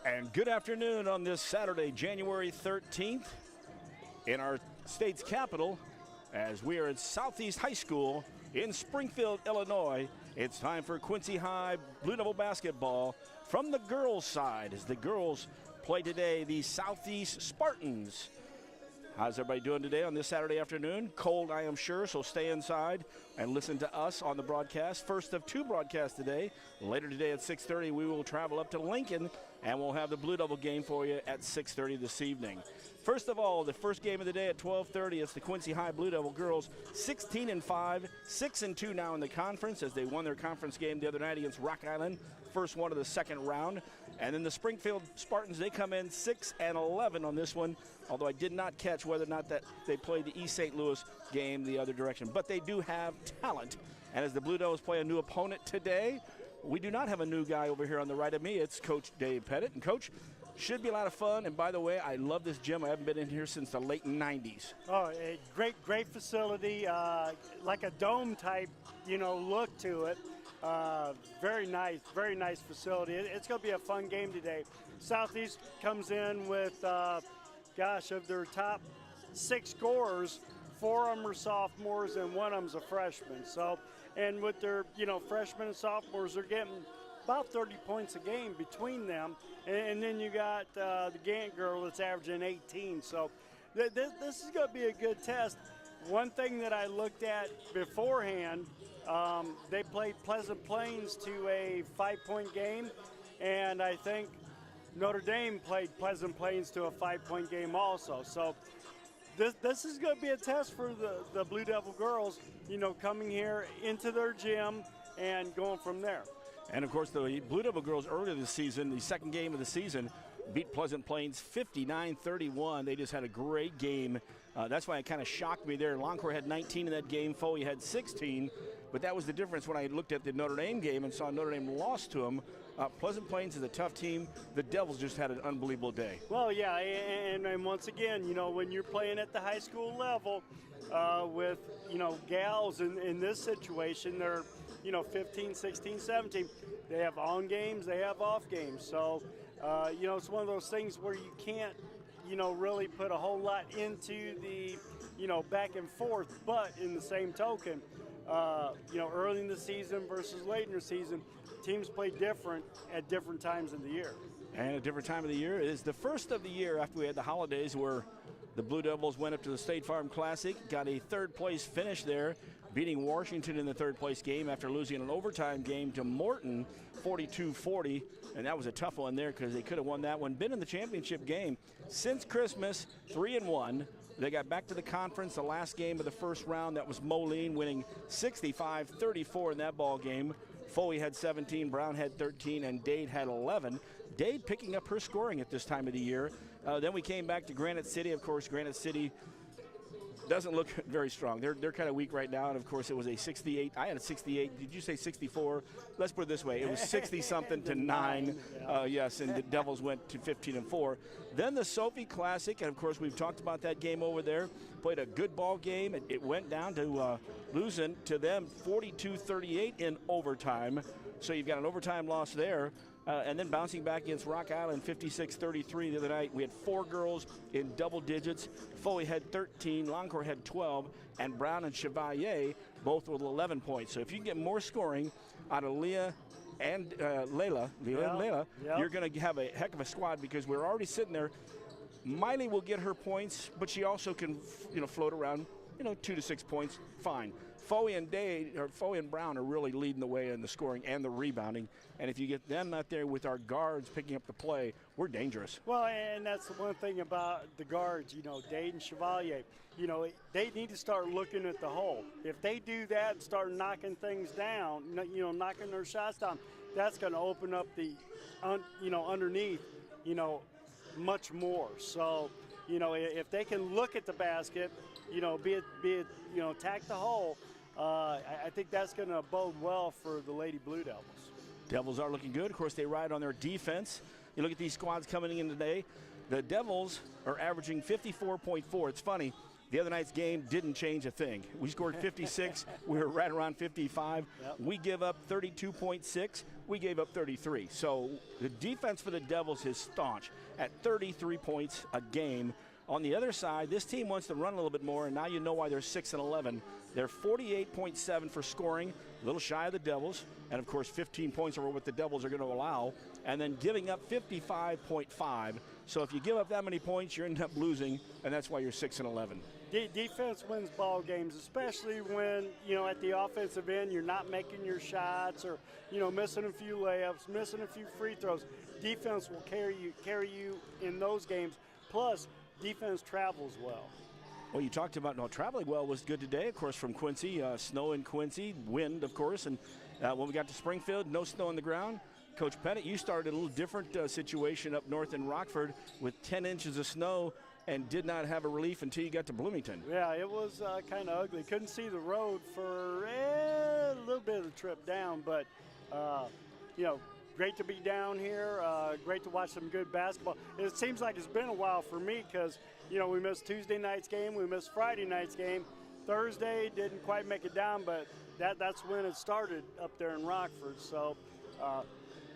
And good afternoon on this Saturday, January 13th, in our state's capital, as we are at Southeast High School in Springfield, Illinois. It's time for Quincy High Blue Devil basketball from the girls' side, as the girls play today the Southeast Spartans. How's everybody doing today on this Saturday afternoon? Cold, I am sure, so stay inside and listen to us on the broadcast. First of two broadcasts today. Later today at 6:30, we will travel up to Lincoln, and we'll have the Blue Devil game for you at 6:30 this evening. First of all, the first game of the day at 12:30, it's the Quincy High Blue Devil girls, 16-5, 6-2 now in the conference, as they won their conference game the other night against Rock Island, first one of the second round. And then the Springfield Spartans, they come in 6-11 on this one, although I did not catch whether or not that they played the East St. Louis game the other direction. But they do have talent. And as the Blue Devils play a new opponent today, we do not have a new guy over here on the right of me. It's Coach Dave Pettit. And, Coach, should be a lot of fun. And, by the way, I love this gym. I haven't been in here since the late 90s. Oh, a great facility, like a dome-type, look to it. Very nice facility. It's going to be a fun game today. Southeast comes in with, of their top 6 scorers, 4 of them are sophomores and 1 of them's a freshman. So, and with their, freshmen and sophomores, they're getting about 30 points a game between them. And then you got the Gant girl that's averaging 18. So this is going to be a good test. One thing that I looked at beforehand, they played Pleasant Plains to a 5-point game, and I think Notre Dame played Pleasant Plains to a 5-point game also. So this is going to be a test for the Blue Devil girls, coming here into their gym and going from there. And, of course, the Blue Devil girls earlier this season, the second game of the season, beat Pleasant Plains 59-31. They just had a great game. That's why it kind of shocked me there. Longcore had 19 in that game. Foley had 16. But that was the difference when I looked at the Notre Dame game and saw Notre Dame lost to them. Pleasant Plains is a tough team. The Devils just had an unbelievable day. Well, yeah, and once again, when you're playing at the high school level with, gals in this situation, they're, 15, 16, 17. They have on games, they have off games. So, it's one of those things where you can't, really put a whole lot into the, back and forth. But in the same token, early in the season versus late in the season, teams play different at different times of the year. And a different time of the year is the first of the year after we had the holidays, where the Blue Devils went up to the State Farm Classic, got a third-place finish there, beating Washington in the third-place game after losing an overtime game to Morton, 42-40. And that was a tough one there because they could have won that one. Been in the championship game since Christmas, 3-1. They got back to the conference, the last game of the first round. That was Moline winning 65-34 in that ball game. Foley had 17, Brown had 13, and Dade had 11. Dade picking up her scoring at this time of the year. Then we came back to Granite City. Of course, Granite City doesn't look very strong. They're kind of weak right now, and of course it was a 68. I had a 68. Did you say 64? Let's put it this way. It was 60-something to 9. Yes, and the Devils went to 15-4. Then the Sophie Classic, and of course we've talked about that game over there. Played a good ball game. It went down to losing to them 42-38 in overtime. So you've got an overtime loss there. And then bouncing back against Rock Island, 56-33 the other night. We had 4 girls in double digits. Foley had 13, Longcore had 12, and Brown and Chevalier both with 11 points. So if you can get more scoring out of Leah and Layla, you're going to have a heck of a squad, because we're already sitting there. Miley will get her points, but she also can, float around, 2 to 6 points, fine. Foley and Brown are really leading the way in the scoring and the rebounding. And if you get them out there with our guards picking up the play, we're dangerous. Well, and that's the one thing about the guards, Dade and Chevalier. They need to start looking at the hole. If they do that and start knocking things down, knocking their shots down, that's going to open up the, underneath, much more. So, if they can look at the basket, be it, attack the hole, I think that's going to bode well for the Lady Blue Devils. Devils are looking good. Of course, they ride on their defense. You look at these squads coming in today. The Devils are averaging 54.4. It's funny. The other night's game didn't change a thing. We scored 56. We were right around 55. Yep. We give up 32.6. We gave up 33. So the defense for the Devils is staunch at 33 points a game. On the other side, this team wants to run a little bit more, and now you know why they're 6-11. They're 48.7 for scoring, a little shy of the Devils, and of course 15 points are what the Devils are going to allow, and then giving up 55.5. So if you give up that many points, you end up losing, and that's why you're 6-11. Defense wins ball games, especially when, at the offensive end, you're not making your shots or, missing a few layups, missing a few free throws. Defense will carry you in those games. Plus, defense travels well. Well, you talked about traveling well was good today, of course, from Quincy. Snow in Quincy, wind, of course. And when we got to Springfield, no snow on the ground. Coach Pettit, you started a little different situation up north in Rockford with 10 inches of snow and did not have a relief until you got to Bloomington. Yeah, it was kind of ugly. Couldn't see the road for a little bit of the trip down, but, great to be down here. Great to watch some good basketball. It seems like it's been a while for me because, we missed Tuesday night's game. We missed Friday night's game. Thursday didn't quite make it down, but that's when it started up there in Rockford. So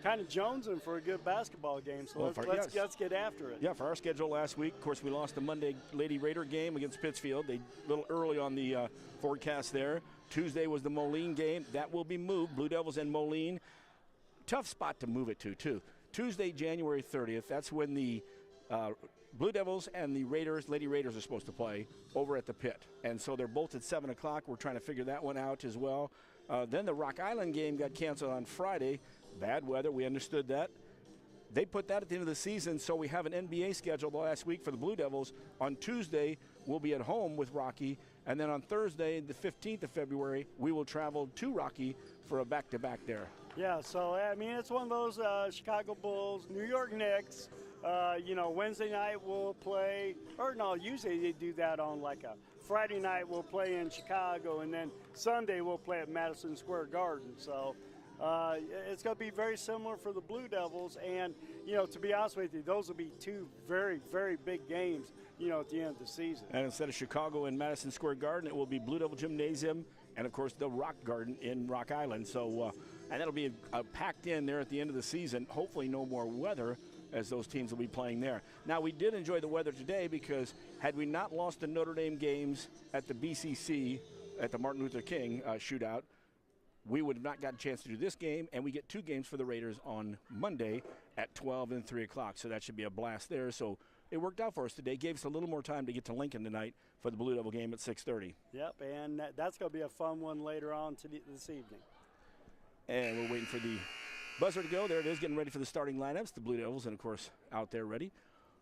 kind of jonesing for a good basketball game. So let's get after it. Yeah, for our schedule last week, of course, we lost the Monday Lady Raider game against Pittsfield. They a little early on the forecast there. Tuesday was the Moline game. That will be moved. Blue Devils and Moline. Tough spot to move it to, too. Tuesday, January 30th, that's when the Blue Devils and the Lady Raiders are supposed to play over at the Pit. And so they're both at 7 o'clock. We're trying to figure that one out as well. Then the Rock Island game got canceled on Friday. Bad weather, we understood that. They put that at the end of the season, so we have an NBA schedule last week for the Blue Devils. On Tuesday, we'll be at home with Rocky. And then on Thursday, the 15th of February, we will travel to Rocky for a back-to-back there. Yeah, so, it's one of those Chicago Bulls, New York Knicks. Wednesday night we'll play, or no, usually they do that on like a Friday night we'll play in Chicago, and then Sunday we'll play at Madison Square Garden. So it's going to be very similar for the Blue Devils, and, to be honest with you, those will be two very, very big games, at the end of the season. And instead of Chicago and Madison Square Garden, it will be Blue Devil Gymnasium and, of course, the Rock Garden in Rock Island. So, and that'll be packed in there at the end of the season. Hopefully no more weather, as those teams will be playing there. Now, we did enjoy the weather today because had we not lost the Notre Dame games at the BCC, at the Martin Luther King shootout, we would have not got a chance to do this game, and we get 2 games for the Raiders on Monday at 12 and 3 o'clock. So that should be a blast there. So it worked out for us today. Gave us a little more time to get to Lincoln tonight for the Blue Devil game at 6:30. Yep, and that's going to be a fun one later on this evening. And we're waiting for the buzzer to go. There it is, getting ready for the starting lineups. The Blue Devils, and, of course, out there ready.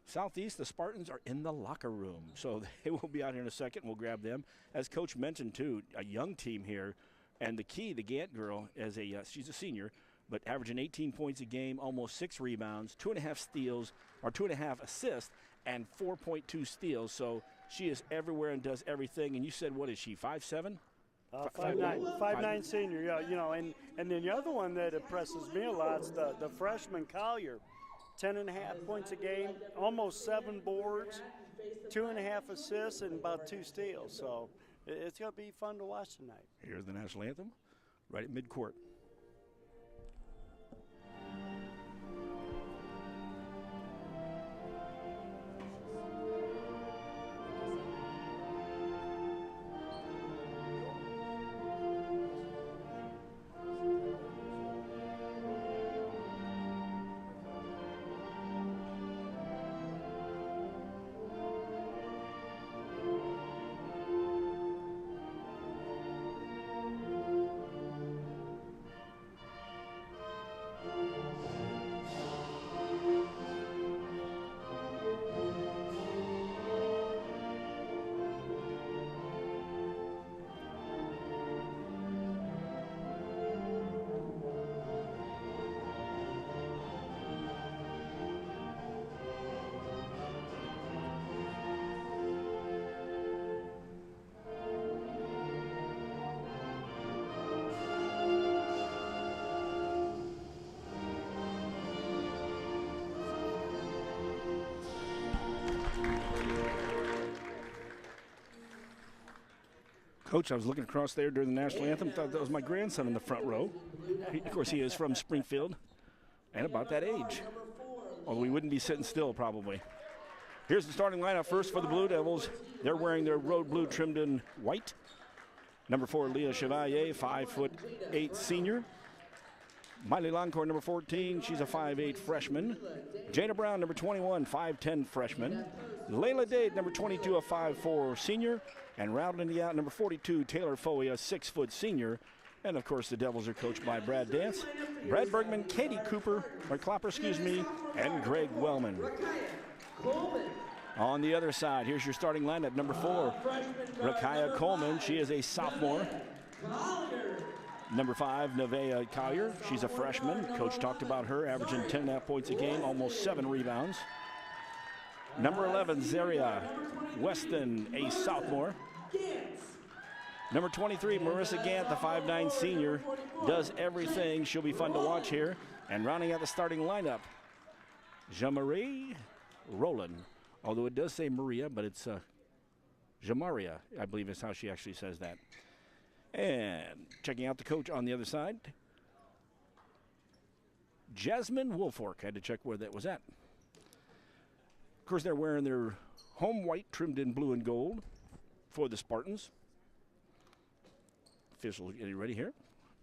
Southeast, the Spartans are in the locker room. So they will be out here in a second. We'll grab them. As Coach mentioned, too, a young team here. And the key, the Gant girl, she's a senior, but averaging 18 points a game, almost 6 rebounds, 2.5 steals, or 2.5 assists, and 4.2 steals. So she is everywhere and does everything. And you said, what is she, 5'7"? 5'9" senior, yeah, and then the other one that impresses me a lot is the freshman Collier, 10.5 points a game, almost 7 boards, 2.5 assists, and about 2 steals. So it's going to be fun to watch tonight. Here's the national anthem, right at midcourt. Coach, I was looking across there during the national anthem, thought that was my grandson in the front row. Of course, he is from Springfield and about that age. Although we wouldn't be sitting still, probably. Here's the starting lineup first for the Blue Devils. They're wearing their road blue trimmed in white. Number 4, Leah Chevalier, 5'8" senior. Miley Loncourt, number 14, she's a 5'8" freshman. Jada Brown, number 21, 5'10" freshman. Layla Dade, number 22, a 5'4" senior. And rounding the out, number 42, Taylor Foley, a 6' senior. And of course, the Devils are coached by Brad Dance, Brad Bergman, Katie Cooper, or Clapper, and Greg Wellman. On the other side, here's your starting lineup. Number 4, Rakaya Coleman. She is a sophomore. Number 5, Nevaeh Collier. She's a freshman. Coach talked about her, averaging 10.5 points a game, almost 7 rebounds. Number 11, Zaria Weston, a sophomore. Number 23, Marissa Gant, the 5'9" senior, does everything. She'll be fun to watch here. And rounding out the starting lineup, Jean-Marie Rowland. Although it does say Maria, but it's Jamaria, I believe is how she actually says that. And checking out the coach on the other side, Jasmine Woolfork. Had to check where that was at. Of course, they're wearing their home white trimmed in blue and gold for the Spartans. Officials getting ready here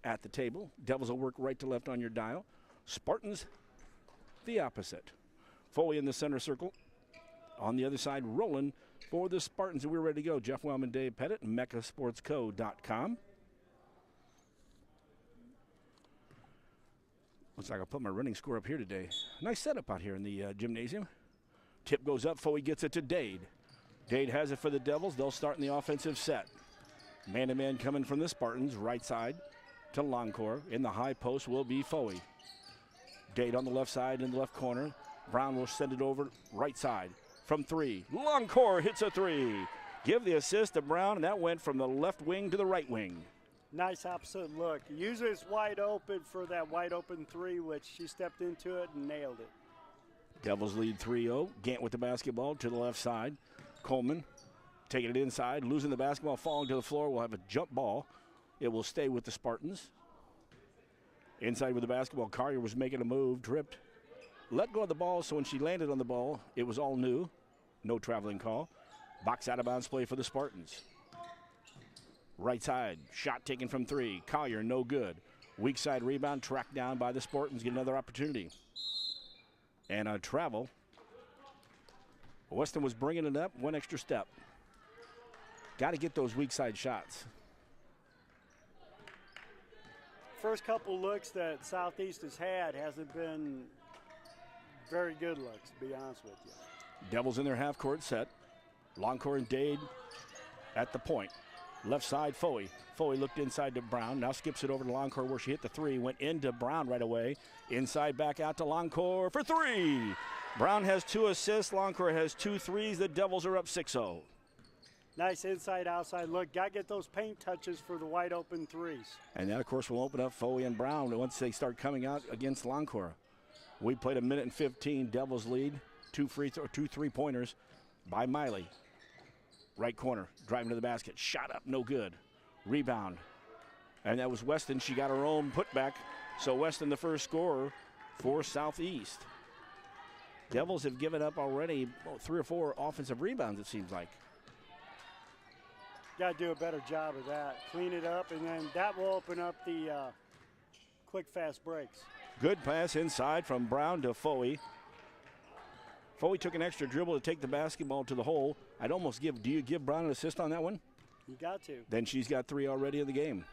at the table. Devils will work right to left on your dial. Spartans, the opposite. Foley in the center circle. On the other side, Roland for the Spartans. And we're ready to go. Jeff Wellman, Dave Pettit, meccasportsco.com. Looks like I'll put my running score up here today. Nice setup out here in the gymnasium. Tip goes up. Foley gets it to Dade. Dade has it for the Devils. They'll start in the offensive set. Man-to-man coming from the Spartans. Right side to Loncourt. In the high post will be Foley. Dade on the left side in the left corner. Brown will send it over right side. From 3, Loncourt hits a 3. Give the assist to Brown, and that went from the left wing to the right wing. Nice opposite look. Usually it's wide open for that wide open 3, which she stepped into it and nailed it. Devils lead 3-0. Gant with the basketball to the left side. Coleman taking it inside, losing the basketball, falling to the floor. We'll have a jump ball. It will stay with the Spartans. Inside with the basketball, Collier was making a move, tripped. Let go of the ball, so when she landed on the ball, it was all new. No traveling call. Box out of bounds play for the Spartans. Right side, shot taken from 3. Collier, no good. Weak side rebound, tracked down by the Spartans. Get another opportunity. And a travel. Weston was bringing it up, one extra step. Got to get those weak side shots. First couple looks that Southeast has had hasn't been very good looks, to be honest with you. Devils in their half-court set. Loncourt and Dade at the point. Left side, Foley. Foley looked inside to Brown. Now skips it over to Loncourt where she hit the 3. Went into Brown right away. Inside back out to Loncourt for 3. Brown has 2 assists. Loncourt has 2 threes. The Devils are up 6-0. Nice inside-outside look. Got to get those paint touches for the wide-open 3s. And that, of course, will open up Foley and Brown once they start coming out against Loncourt. We played 1:15. Devils lead. 2 3-pointers by Miley. Right corner, driving to the basket. Shot up, no good. Rebound. And that was Weston. She got her own putback. So Weston, the first scorer for Southeast. Devils have given up already 3 or 4 offensive rebounds, it seems like. Got to do a better job of that. Clean it up, and then that will open up the quick, fast breaks. Good pass inside from Brown to Foley. Foley took an extra dribble to take the basketball to the hole. I'd almost do you give Brown an assist on that one? You got to. Then she's got 3 already in the game.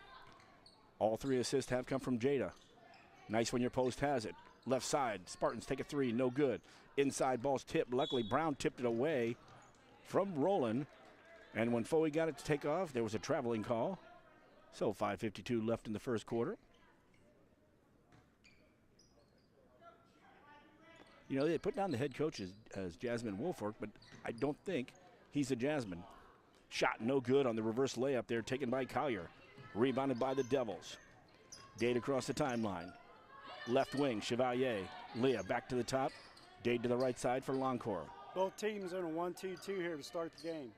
All 3 assists have come from Jada. Nice when your post has it. Left side, Spartans take a 3, no good. Inside ball's tipped. Luckily, Brown tipped it away from Roland. And when Foley got it to take off, there was a traveling call. So 5:52 left in the first quarter. You know, they put down the head coach as Jasmine Woolfork, but I don't think he's a Jasmine. Shot no good on the reverse layup there, taken by Collier. Rebounded by the Devils. Dade across the timeline. Left wing, Chevalier. Leah back to the top. Dade to the right side for Loncourt. Both teams in a 1-2-2 here to start the game.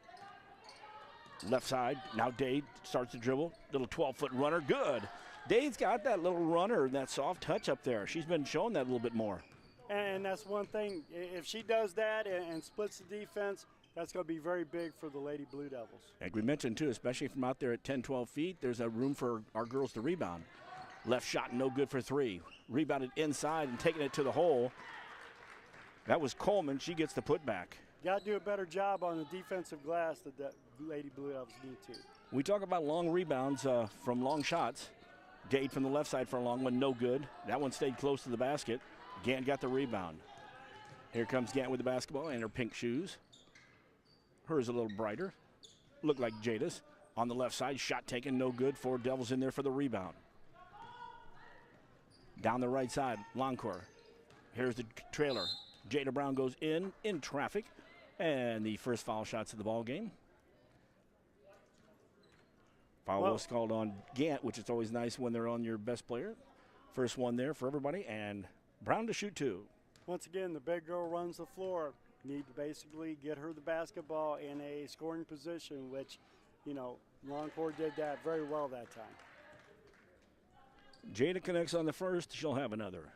Left side, now Dade starts to dribble. Little 12-foot runner, good. Dade's got that little runner, that soft touch up there. She's been showing that a little bit more. And that's one thing. If she does that and splits the defense, that's going to be very big for the Lady Blue Devils. Like we mentioned, too, especially from out there at 10, 12 feet, there's a room for our girls to rebound. Left shot, no good for three. Rebounded inside and taking it to the hole. That was Coleman. She gets the putback. Got to do a better job on the defensive glass that the Lady Blue Devils need to. We talk about long rebounds from long shots. Dade from the left side for a long one, no good. That one stayed close to the basket. Gant got the rebound. Here comes Gant with the basketball and her pink shoes. Hers a little brighter. Looked like Jada's. On the left side, shot taken, no good. 4 Devils in there for the rebound. Down the right side, Longcore. Here's the trailer. Jada Brown goes in traffic. And the first foul shots of the ball game. Foul was called on Gant, which is always nice when they're on your best player. First one there for everybody, and Brown to shoot 2. Once again, the big girl runs the floor. Need to basically get her the basketball in a scoring position, which, Longcore did that very well that time. Jada connects on the first. She'll have another.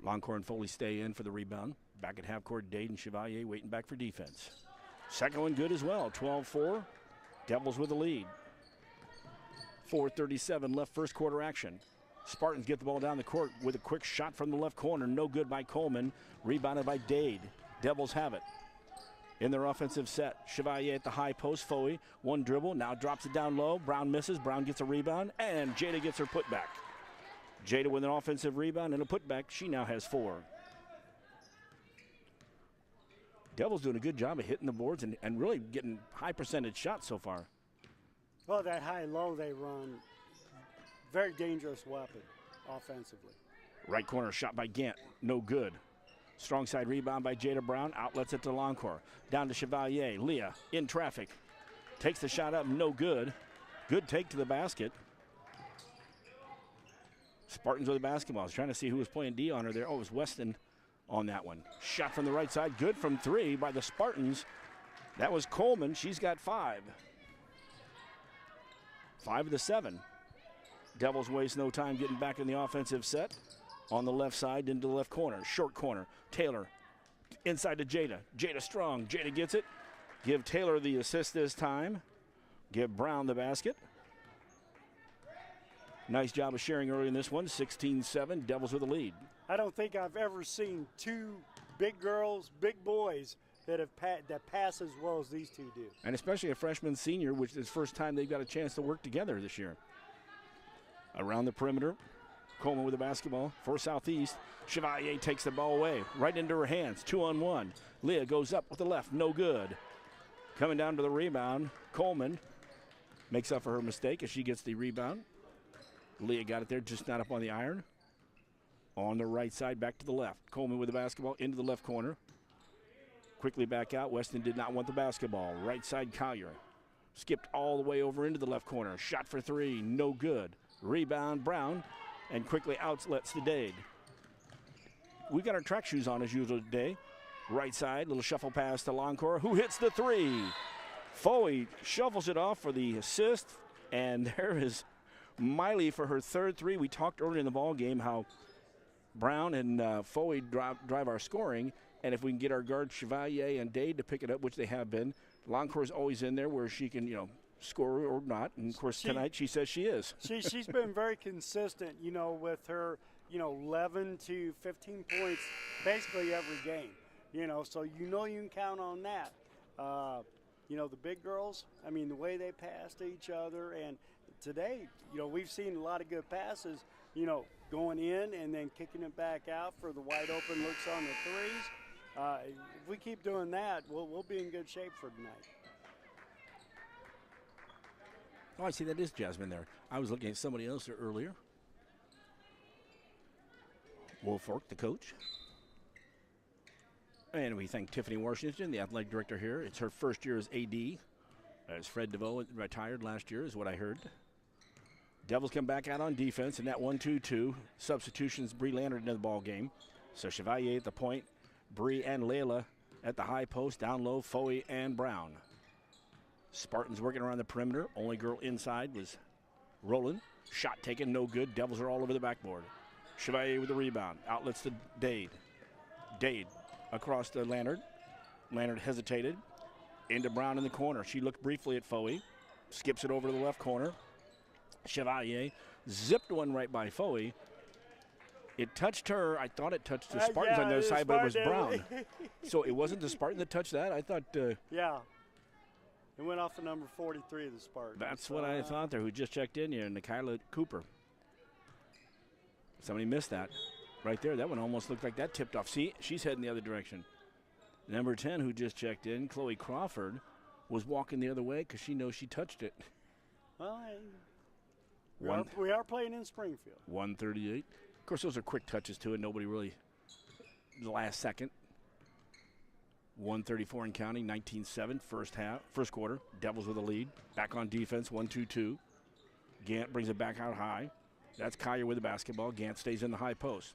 Longcore and Foley stay in for the rebound. Back at half court, Dade and Chevalier waiting back for defense. Second one good as well, 12-4. Devils with the lead. 4:37 left first quarter action. Spartans get the ball down the court with a quick shot from the left corner. No good by Coleman. Rebounded by Dade. Devils have it. In their offensive set, Chevalier at the high post. Foley, one dribble, now drops it down low. Brown misses. Brown gets a rebound, and Jada gets her putback. Jada with an offensive rebound and a putback. She now has 4. Devils doing a good job of hitting the boards and really getting high percentage shots so far. Well, that high-low they run, very dangerous weapon offensively. Right corner shot by Gant, no good. Strong side rebound by Jada Brown, outlets it to Longcore. Down to Chevalier, Leah in traffic. Takes the shot up, no good. Good take to the basket. Spartans with the basketball. I was trying to see who was playing D on her there. Oh, it was Weston on that one. Shot from the right side, good from 3 by the Spartans. That was Coleman, she's got 5. 5 of the 7. Devils waste no time getting back in the offensive set. On the left side into the left corner, short corner. Taylor inside to Jada. Jada strong, Jada gets it. Give Taylor the assist this time. Give Brown the basket. Nice job of sharing early in this one, 16-7, Devils with the lead. I don't think I've ever seen 2 big girls, big boys that pass as well as these 2 do. And especially a freshman senior, which is the first time they've got a chance to work together this year. Around the perimeter, Coleman with the basketball for Southeast. Chevalier takes the ball away, right into her hands, 2-on-1. Leah goes up with the left, no good. Coming down to the rebound, Coleman makes up for her mistake as she gets the rebound. Leah got it there, just not up on the iron. On the right side, back to the left. Coleman with the basketball into the left corner. Quickly back out. Weston did not want the basketball. Right side, Collier. Skipped all the way over into the left corner. Shot for 3, no good. Rebound, Brown, and quickly outlets to Dade. We got our track shoes on as usual today. Right side, little shuffle pass to Longcore, who hits the 3. Foley shuffles it off for the assist, and there is Miley for her 3rd 3. We talked earlier in the ball game how Brown and Foley drive our scoring, and if we can get our guards Chevalier and Dade to pick it up, which they have been, Longcore's always in there where she can, score or not. And of course tonight she says she is. She's been very consistent, with her, 11 to 15 points basically every game. So you can count on that. The big girls, the way they pass to each other, and today, we've seen a lot of good passes, going in and then kicking it back out for the wide open looks on the 3s. If we keep doing that, we'll be in good shape for tonight. Oh, I see that is Jasmine there. I was looking at somebody else there earlier. Wolfork, the coach. And we thank Tiffany Washington, the athletic director here. It's her first year as AD, as Fred DeVoe retired last year, is what I heard. Devils come back out on defense, and that 1-2-2. Substitutions, Bree Leonard into the ball game. So Chevalier at the point. Bree and Layla at the high post, down low, Foey and Brown. Spartans working around the perimeter. Only girl inside was Roland. Shot taken, no good. Devils are all over the backboard. Chevalier with the rebound. Outlets to Dade. Dade across to Leonard. Leonard hesitated. Into Brown in the corner. She looked briefly at Foey. Skips it over to the left corner. Chevalier zipped one right by Foey. It touched her. I thought it touched the Spartans on the other side, but it was Brown. So it wasn't the Spartan that touched that? I thought. Yeah. It went off of number 43 of the Spartans. That's what I thought there, who just checked in here, Nikayla Cooper. Somebody missed that right there. That one almost looked like that tipped off. See, she's heading the other direction. Number 10, who just checked in, Chloe Crawford, was walking the other way because she knows she touched it. Well, we are playing in Springfield. 138. Of course, those are quick touches, too, and nobody really, the last second. 134 and counting, 19-7, first quarter. Devils with a lead. Back on defense, 1-2-2. Gant brings it back out high. That's Collier with the basketball. Gant stays in the high post.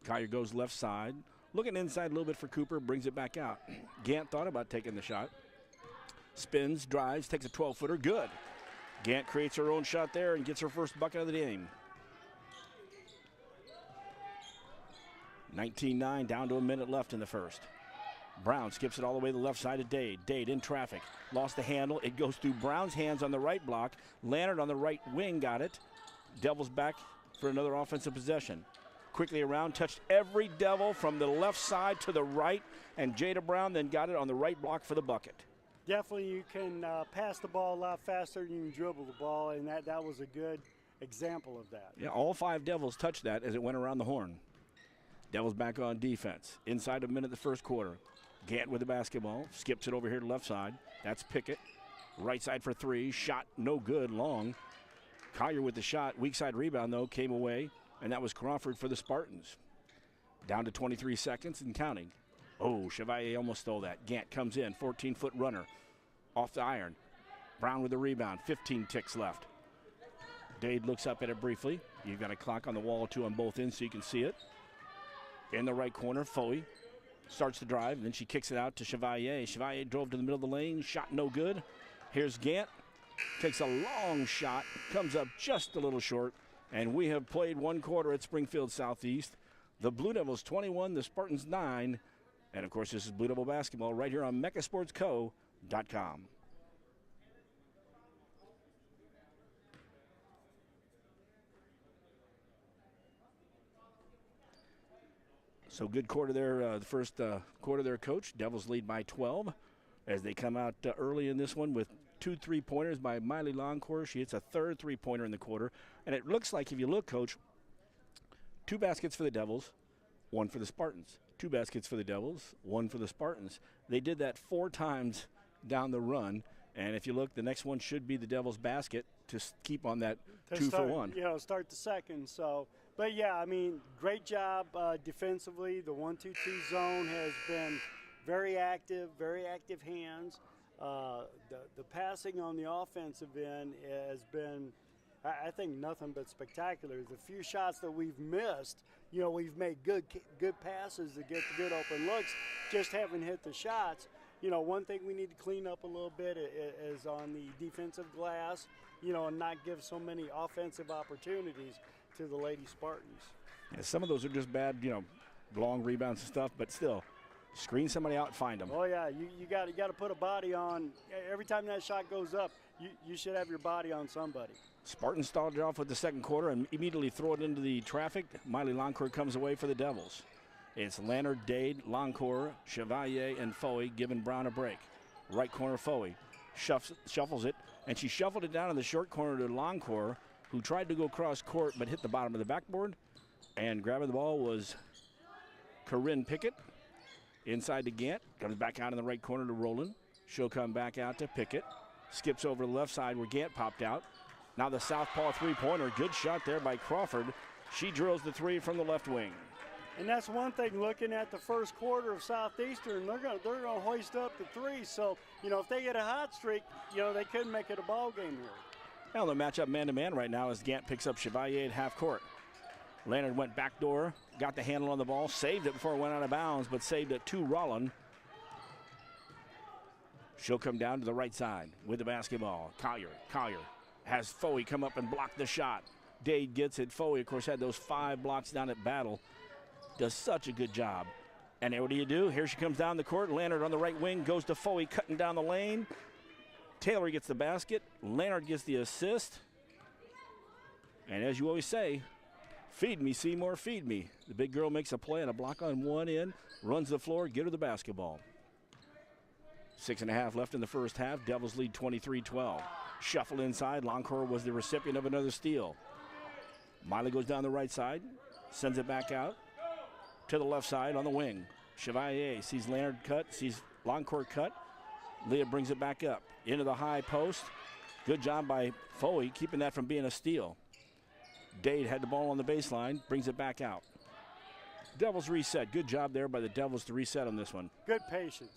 Collier goes left side. Looking inside a little bit for Cooper, brings it back out. Gant thought about taking the shot. Spins, drives, takes a 12-footer, good. Gant creates her own shot there and gets her first bucket of the game. 19-9, down to a minute left in the first. Brown skips it all the way to the left side of Dade. Dade in traffic. Lost the handle. It goes through Brown's hands on the right block. Leonard on the right wing got it. Devils back for another offensive possession. Quickly around, touched every Devil from the left side to the right, and Jada Brown then got it on the right block for the bucket. Definitely you can pass the ball a lot faster than you can dribble the ball, and that was a good example of that. Yeah, all 5 Devils touched that as it went around the horn. Devils back on defense. Inside a minute of the first quarter. Gant with the basketball. Skips it over here to left side. That's Pickett. Right side for 3. Shot no good, long. Collier with the shot. Weak side rebound, though, came away. And that was Crawford for the Spartans. Down to 23 seconds and counting. Oh, Chevalier almost stole that. Gant comes in. 14-foot runner. Off the iron. Brown with the rebound. 15 ticks left. Dade looks up at it briefly. You've got a clock on the wall, too, on both ends so you can see it. In the right corner, Foey starts to drive, and then she kicks it out to Chevalier. Chevalier drove to the middle of the lane, shot no good. Here's Gant, takes a long shot, comes up just a little short, and we have played 1 quarter at Springfield Southeast. The Blue Devils 21, the Spartans 9, and of course this is Blue Devil basketball right here on mechasportsco.com. So good quarter there, the first quarter there, Coach. Devils lead by 12 as they come out early in this one with 2 3-pointers by Miley Longcore. She hits a third 3-pointer in the quarter. And it looks like, if you look, Coach, 2 baskets for the Devils, 1 for the Spartans. 2 baskets for the Devils, 1 for the Spartans. They did that 4 times down the run. And if you look, the next one should be the Devils' basket to keep on that 2 for 1. You know, start the second. So, but yeah, I mean, great job defensively. The 1-2-2 zone has been very active hands. The passing on the offensive end has been, I think, nothing but spectacular. The few shots that we've missed, you know, we've made good passes to get the good open looks, just haven't hit the shots. You know, one thing we need to clean up a little bit is on the defensive glass, you know, and not give so many offensive opportunities to the Lady Spartans. Yeah, some of those are just bad, you know, long rebounds and stuff, but still, screen somebody out and find them. Oh yeah, you got to put a body on. Every time that shot goes up, you should have your body on somebody. Spartans started off with the second quarter and immediately throw it into the traffic. Miley Longcore comes away for the Devils. It's Leonard, Dade, Longcore, Chevalier, and Foey giving Brown a break. Right corner, Foey shuffles it, and she shuffled it down in the short corner to Longcore, who tried to go cross court but hit the bottom of the backboard. And grabbing the ball was Corinne Pickett. Inside to Gant, comes back out in the right corner to Roland. She'll come back out to Pickett. Skips over the left side where Gant popped out. Now the southpaw 3-pointer. Good shot there by Crawford. She drills the 3 from the left wing. And that's one thing, looking at the first quarter of Southeastern, they're gonna hoist up the 3. So, you know, if they get a hot streak, you know, they could make it a ball game here. Well, the matchup man-to-man right now as Gant picks up Chevalier at half court. Leonard went backdoor, got the handle on the ball, saved it before it went out of bounds, but saved it to Rollin. She'll come down to the right side with the basketball. Collier has Foey come up and block the shot. Dade gets it. Foey, of course, had those 5 blocks down at Battle. Does such a good job. And then what do? Here she comes down the court. Leonard on the right wing goes to Foey, cutting down the lane. Taylor gets the basket. Leonard gets the assist. And as you always say, feed me, Seymour, feed me. The big girl makes a play and a block on one end, runs the floor, get her the basketball. 6.5 left in the first half. Devils lead 23-12. Shuffle inside. Longcore was the recipient of another steal. Miley goes down the right side, sends it back out to the left side on the wing. Chevalier sees Leonard cut, sees Longcore cut. Leah brings it back up into the high post. Good job by Foey keeping that from being a steal. Dade had the ball on the baseline, brings it back out. Devils reset. Good job there by the Devils to reset on this one. Good patience.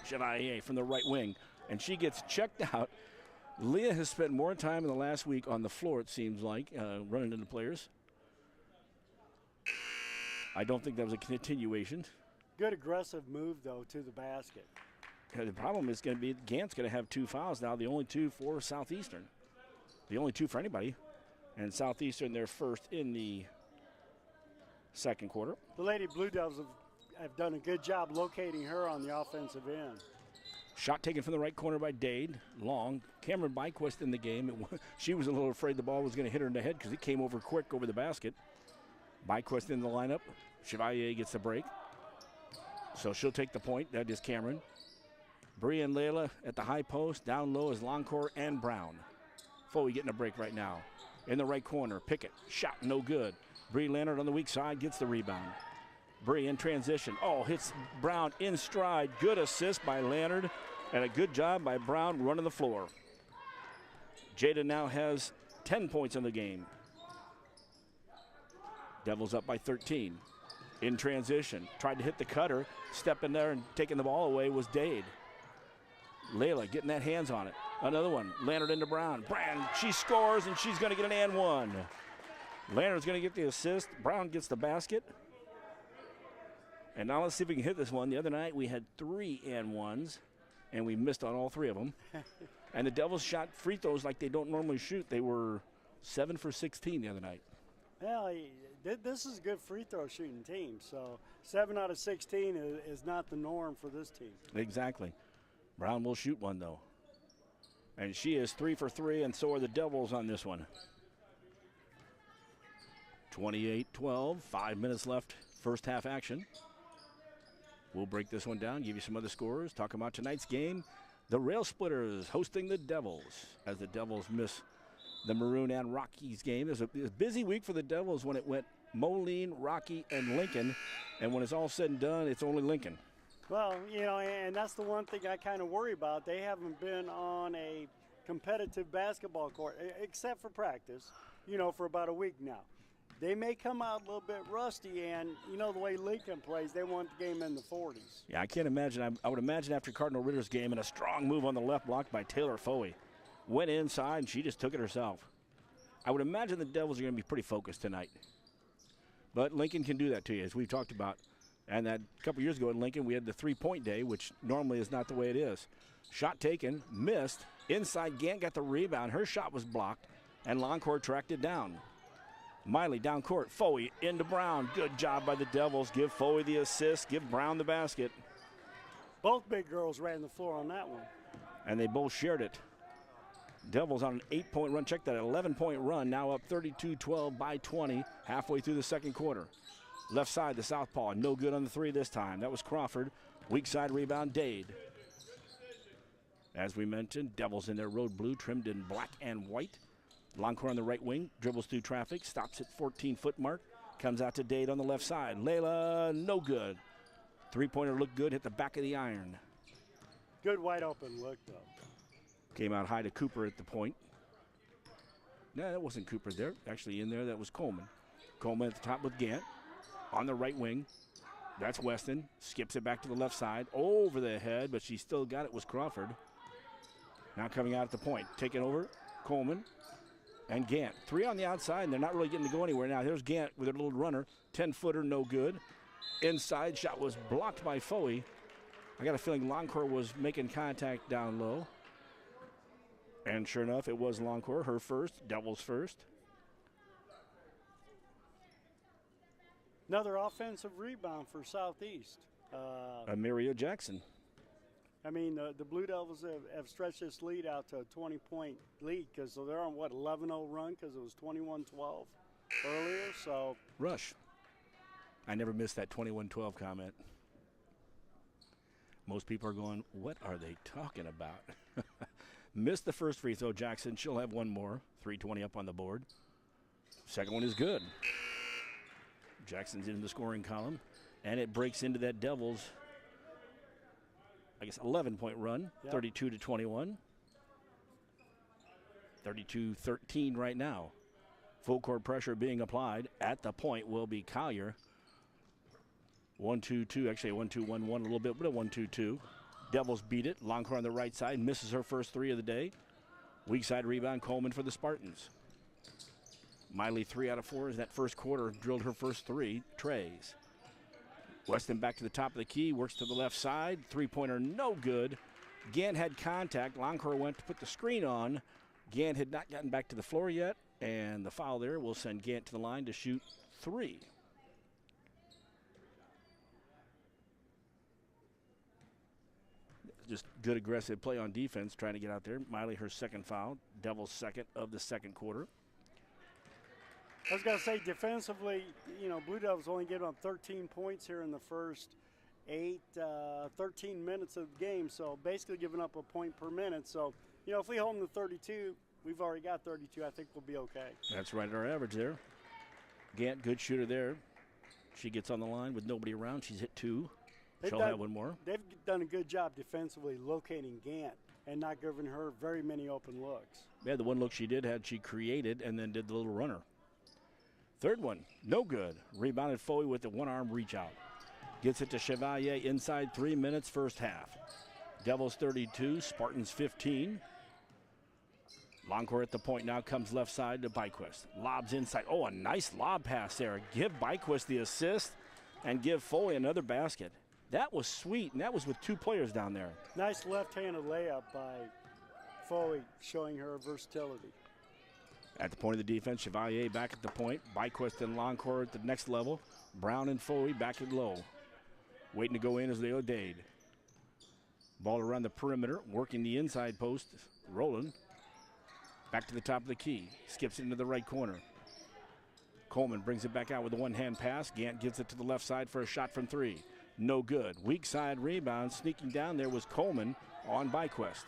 Chevalier from the right wing, and she gets checked out. Leah has spent more time in the last week on the floor, it seems like, running into players. I don't think that was a continuation. Good aggressive move, though, to the basket. The problem is going to be Gant's going to have 2 fouls now, the only 2 for Southeastern. The only 2 for anybody. And Southeastern, they're first in the second quarter. The Lady Blue Devils have done a good job locating her on the offensive end. Shot taken from the right corner by Dade. Long. Cameron Byquist in the game. She was a little afraid the ball was going to hit her in the head because it came over quick over the basket. Byquist in the lineup. Chevalier gets the break. So she'll take the point. That is Cameron. Bree and Layla at the high post. Down low is Longcore and Brown. Foey getting a break right now. In the right corner. Pickett. Shot no good. Bree Leonard on the weak side gets the rebound. Bree in transition. Oh, hits Brown in stride. Good assist by Leonard. And a good job by Brown running the floor. Jada now has 10 points in the game. Devils up by 13. In transition. Tried to hit the cutter. Stepping there and taking the ball away was Dade. Layla getting that hands on it. Another one. Leonard into Brown. Brown, she scores, and she's going to get an and one. Leonard's going to get the assist. Brown gets the basket. And now let's see if we can hit this one. The other night we had 3 and ones, and we missed on all 3 of them. And the Devils shot free throws like they don't normally shoot. They were 7 for 16 the other night. Well, this is a good free throw shooting team. So 7 out of 16 is not the norm for this team. Exactly. Brown will shoot one, though. And she is 3 for 3, and so are the Devils on this one. 28-12, 5 minutes left, first half action. We'll break this one down, give you some other scores, talk about tonight's game. The Rail Splitters hosting the Devils as the Devils miss the Maroon and Rockies game. It was a busy week for the Devils when it went Moline, Rocky, and Lincoln. And when it's all said and done, it's only Lincoln. Well, you know, and that's the one thing I kind of worry about. They haven't been on a competitive basketball court, except for practice, you know, for about a week now. They may come out a little bit rusty, and you know the way Lincoln plays, they want the game in the 40s. Yeah, I can't imagine. I would imagine after Cardinal Ritter's game and a strong move on the left block by Taylor Foey. Went inside, and she just took it herself. I would imagine the Devils are going to be pretty focused tonight. But Lincoln can do that to you, as we've talked about. And that a couple years ago in Lincoln, we had the three-point day, which normally is not the way it is. Shot taken, missed. Inside, Gant got the rebound. Her shot was blocked, and Longcore tracked it down. Miley down court. Foey into Brown. Good job by the Devils. Give Foey the assist. Give Brown the basket. Both big girls ran the floor on that one. And they both shared it. Devils on an 8-point run. Check that, 11-point run. Now up 32-12 by 20 halfway through the second quarter. Left side, the southpaw. No good on the 3 this time. That was Crawford. Weak side rebound, Dade. As we mentioned, Devils in their road blue, trimmed in black and white. Longcore on the right wing, dribbles through traffic, stops at 14-foot mark, comes out to Dade on the left side. Layla, no good. Three-pointer looked good, hit the back of the iron. Good wide open look, though. Came out high to Cooper at the point. No, that wasn't Cooper there. Actually in there, that was Coleman. Coleman at the top with Gant. On the right wing, that's Weston. Skips it back to the left side, over the head, but she still got it, was Crawford. Now coming out at the point, taking over, Coleman. And Gant, 3 on the outside, and they're not really getting to go anywhere. Now here's Gant with a little runner, 10-footer, no good. Inside shot was blocked by Foey. I got a feeling Longcore was making contact down low. And sure enough, it was Longcore, her first, Devils first. Another offensive rebound for Southeast. Amiria Jackson. I mean, the Blue Devils have stretched this lead out to a 20-point lead because they're on, 11-0 run because it was 21-12 earlier. So Rush. I never missed that 21-12 comment. Most people are going, what are they talking about? Missed the first free throw, Jackson. She'll have one more. 3:20 up on the board. Second one is good. Jackson's in the scoring column, and it breaks into that Devils, 11-point run, yep. 32-21. 32-13 right now. Full court pressure being applied. At the point will be Collier. 1-2-2, actually a 1-2-1-1 a little bit, but a 1-2-2. Devils beat it. Longcore on the right side, misses her first three of the day. Weak side rebound, Coleman for the Spartans. Miley 3 out of 4 as that first quarter drilled her first three trays. Weston back to the top of the key, works to the left side. Three-pointer no good. Gant had contact. Longcore went to put the screen on. Gant had not gotten back to the floor yet, and the foul there will send Gant to the line to shoot three. Just good aggressive play on defense, trying to get out there. Miley, her second foul. Devils second of the second quarter. I was going to say, defensively, Blue Devils only gave up 13 points here in the first 13 minutes of the game. So basically giving up a point per minute. So, if we hold them to 32, we've already got 32. I think we'll be okay. That's right at our average there. Gant, good shooter there. She gets on the line with nobody around. She's hit two. She'll have one more. They've done a good job defensively locating Gant and not giving her very many open looks. Yeah, the one look she created and then did the little runner. Third one, no good. Rebounded Foley with the one-arm reach out. Gets it to Chevalier inside 3 minutes first half. Devils 32, Spartans 15. Longcore at the point now, comes left side to Byquist. Lobs inside. Oh, a nice lob pass there. Give Byquist the assist and give Foley another basket. That was sweet, and that was with two players down there. Nice left-handed layup by Foley, showing her versatility. At the point of the defense, Chevalier back at the point. Byquist and Longcore at the next level. Brown and Foley back at low. Waiting to go in is Leo Dade. Ball around the perimeter, working the inside post. Roland. Back to the top of the key. Skips it into the right corner. Coleman brings it back out with a one-hand pass. Gant gives it to the left side for a shot from three. No good. Weak side rebound. Sneaking down there was Coleman on Byquist.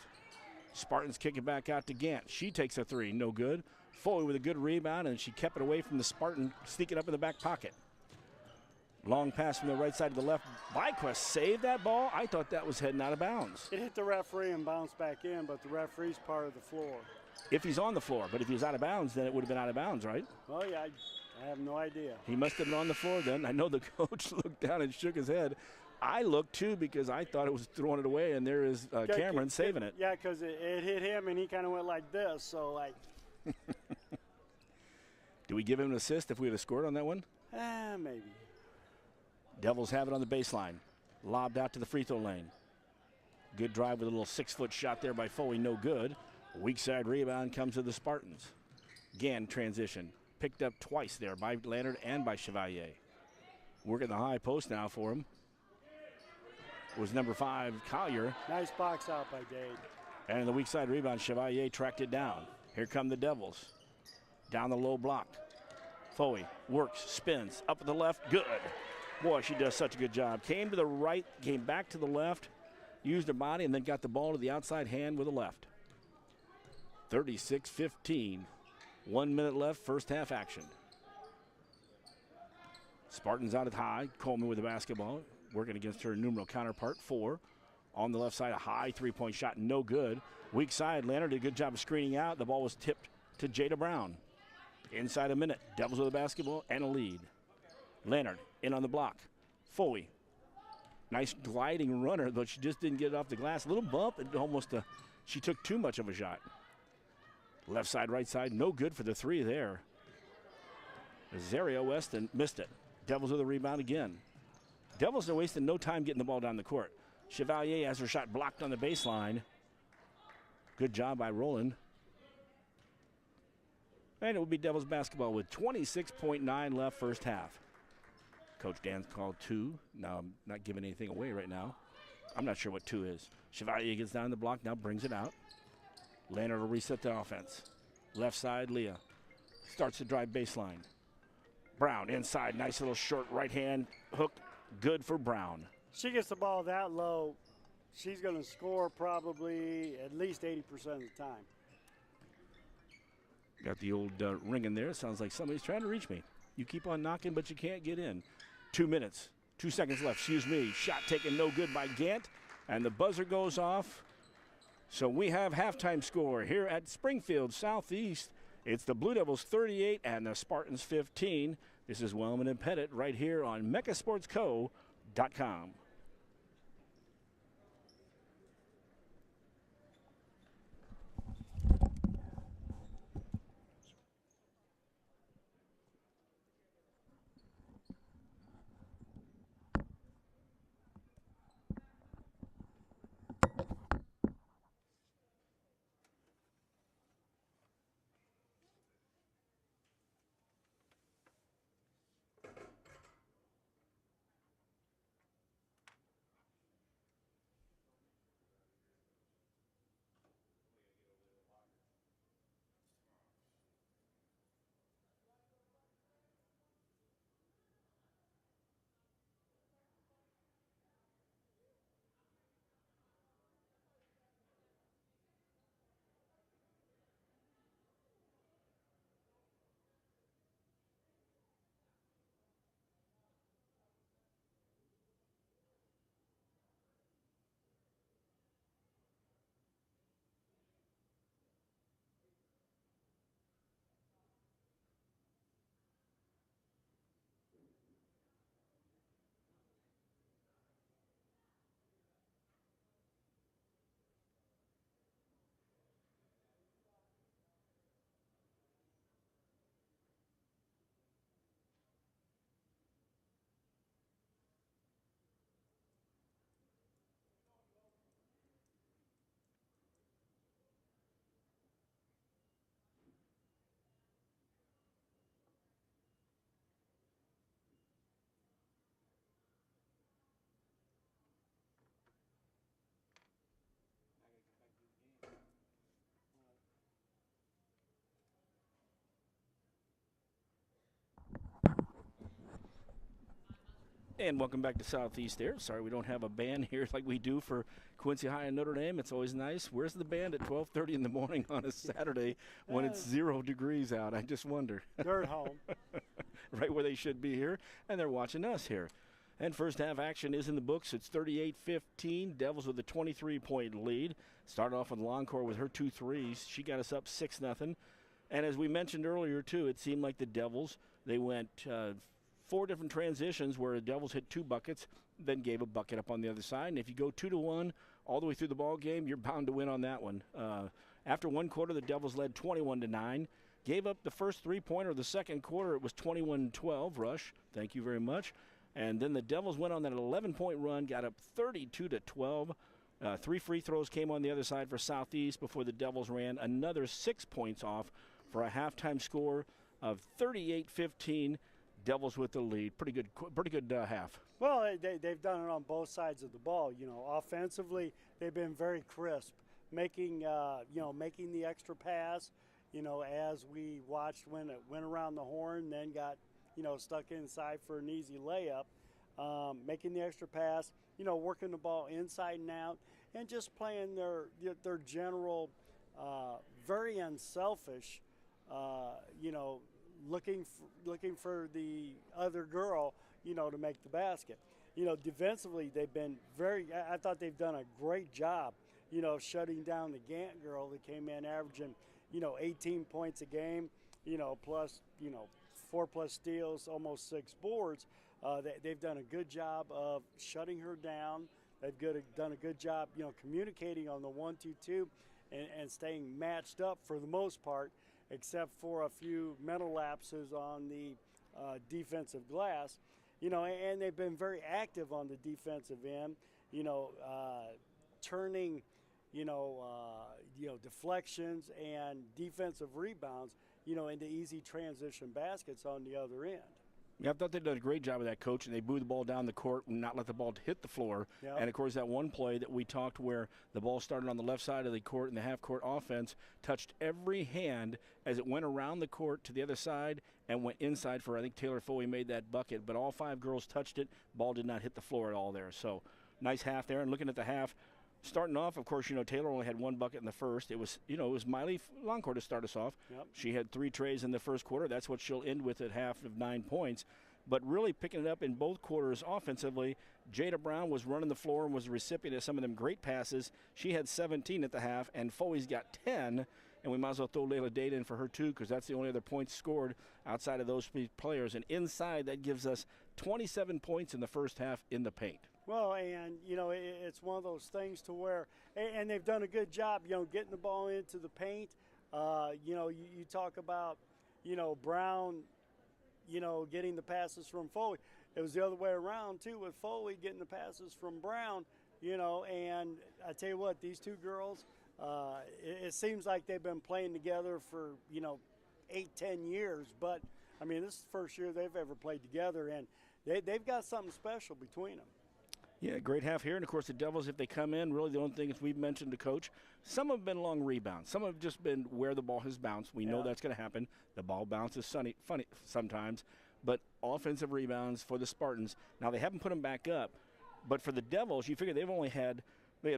Spartans kick it back out to Gant. She takes a three. No good. Foley with a good rebound, and she kept it away from the Spartan, sneaking up in the back pocket. Long pass from the right side to the left. Byquist saved that ball. I thought that was heading out of bounds. It hit the referee and bounced back in, but the referee's part of the floor. If he's on the floor, but if he was out of bounds, then it would have been out of bounds, right? Oh, yeah, I have no idea. He must have been on the floor then. I know the coach looked down and shook his head. I looked, too, because I thought it was throwing it away, and there is Cameron saving it. Yeah, because it hit him, and he kind of went like this, so like. Do we give him an assist if we would have scored on that one? Maybe. Devils have it on the baseline. Lobbed out to the free throw lane. Good drive with a little 6-foot shot there by Foley, no good. Weak side rebound comes to the Spartans. Gant transition. Picked up twice there by Leonard and by Chevalier. Working the high post now for him. It was number 5, Collier. Nice box out by Dade. And in the weak side rebound, Chevalier tracked it down. Here come the Devils. Down the low block. Foley works, spins, up to the left, good. Boy, she does such a good job. Came to the right, came back to the left, used her body, and then got the ball to the outside hand with the left. 36-15. 1 minute left, first half action. Spartans out at high. Coleman with the basketball, working against her numero counterpart, 4. On the left side, a high three-point shot, no good. Weak side, Leonard did a good job of screening out. The ball was tipped to Jada Brown. Inside a minute, Devils with the basketball and a lead. Leonard in on the block. Foley, nice gliding runner, but she just didn't get it off the glass. A little bump, and almost she took too much of a shot. Left side, right side, no good for the three there. Zario Weston missed it. Devils with a rebound again. Devils are wasting no time getting the ball down the court. Chevalier has her shot blocked on the baseline. Good job by Roland. And it will be Devils basketball with 26.9 left first half. Coach Dan's called 2. Now, I'm not giving anything away right now. I'm not sure what 2 is. Chevalier gets down the block, now brings it out. Leonard will reset the offense. Left side, Leah. Starts to drive baseline. Brown inside, nice little short right hand hook. Good for Brown. She gets the ball that low, she's going to score probably at least 80% of the time. Got the old ring in there. Sounds like somebody's trying to reach me. You keep on knocking, but you can't get in. 2 minutes, 2 seconds left, excuse me. Shot taken no good by Gant, and the buzzer goes off. So we have halftime score here at Springfield Southeast. It's the Blue Devils 38 and the Spartans 15. This is Wellman and Pettit right here on mechasportsco.com. And welcome back to Southeast there. Sorry we don't have a band here like we do for Quincy High and Notre Dame. It's always nice. Where's the band at 12:30 in the morning on a Saturday when it's 0 degrees out? I just wonder. They're at home. Right where they should be here, and they're watching us here. And first half action is in the books. It's 38-15. Devils with a 23-point lead. Started off with Longcore with her 2 threes. She got us up 6-0. And as we mentioned earlier, too, it seemed like the Devils, they went 4 different transitions where the Devils hit 2 buckets, then gave a bucket up on the other side. And if you go 2-1 all the way through the ball game, you're bound to win on that one. After one quarter, the Devils led 21-9. Gave up the first 3-pointer of the second quarter. It was 21-12. Rush, thank you very much. And then the Devils went on that 11-point run, got up 32-12. 3 free throws came on the other side for Southeast before the Devils ran another 6 points off for a halftime score of 38-15. Devils with the lead. Pretty good half. Well, they've done it on both sides of the ball. You know, offensively, they've been very crisp, making making the extra pass. You know, as we watched when it went around the horn, then got stuck inside for an easy layup, making the extra pass. You know, working the ball inside and out, and just playing their general, very unselfish. Looking for the other girl, to make the basket. Defensively, they've been I thought they've done a great job, shutting down the Gant girl that came in averaging, 18 points a game, plus, 4+ steals, almost 6 boards. They've done a good job of shutting her down. They've done a good job, communicating on the 1-2-2 and staying matched up for the most part, except for a few mental lapses on the defensive glass. And they've been very active on the defensive end. turning, deflections and defensive rebounds, into easy transition baskets on the other end. Yeah, I thought they did a great job of that, Coach, and they moved the ball down the court and not let the ball hit the floor. Yep. And, of course, that one play that we talked where the ball started on the left side of the court and the half-court offense touched every hand as it went around the court to the other side and went inside for, I think, Taylor Foley made that bucket. But all 5 girls touched it. Ball did not hit the floor at all there. So, nice half there. And looking at the half, starting off, of course, Taylor only had 1 bucket in the first. It was Miley Longcourt to start us off. Yep. She had 3 trays in the first quarter. That's what she'll end with at half of 9 points. But really picking it up in both quarters offensively, Jada Brown was running the floor and was the recipient of some of them great passes. She had 17 at the half, and Foley's got 10. And we might as well throw Layla Data in for her, too, because that's the only other points scored outside of those 3 players. And inside, that gives us 27 points in the first half in the paint. Well, and, it's one of those things to where, and they've done a good job, getting the ball into the paint. You talk about, Brown, getting the passes from Foley. It was the other way around, too, with Foley getting the passes from Brown, and I tell you what, these 2 girls, it seems like they've been playing together for, 8-10 years. But, I mean, this is the first year they've ever played together, and they've got something special between them. Yeah, great half here. And, of course, the Devils, if they come in, really the only thing is we've mentioned to Coach, some have been long rebounds. Some have just been where the ball has bounced. We know that's going to happen. The ball bounces funny sometimes. But offensive rebounds for the Spartans. Now, they haven't put them back up. But for the Devils, you figure they had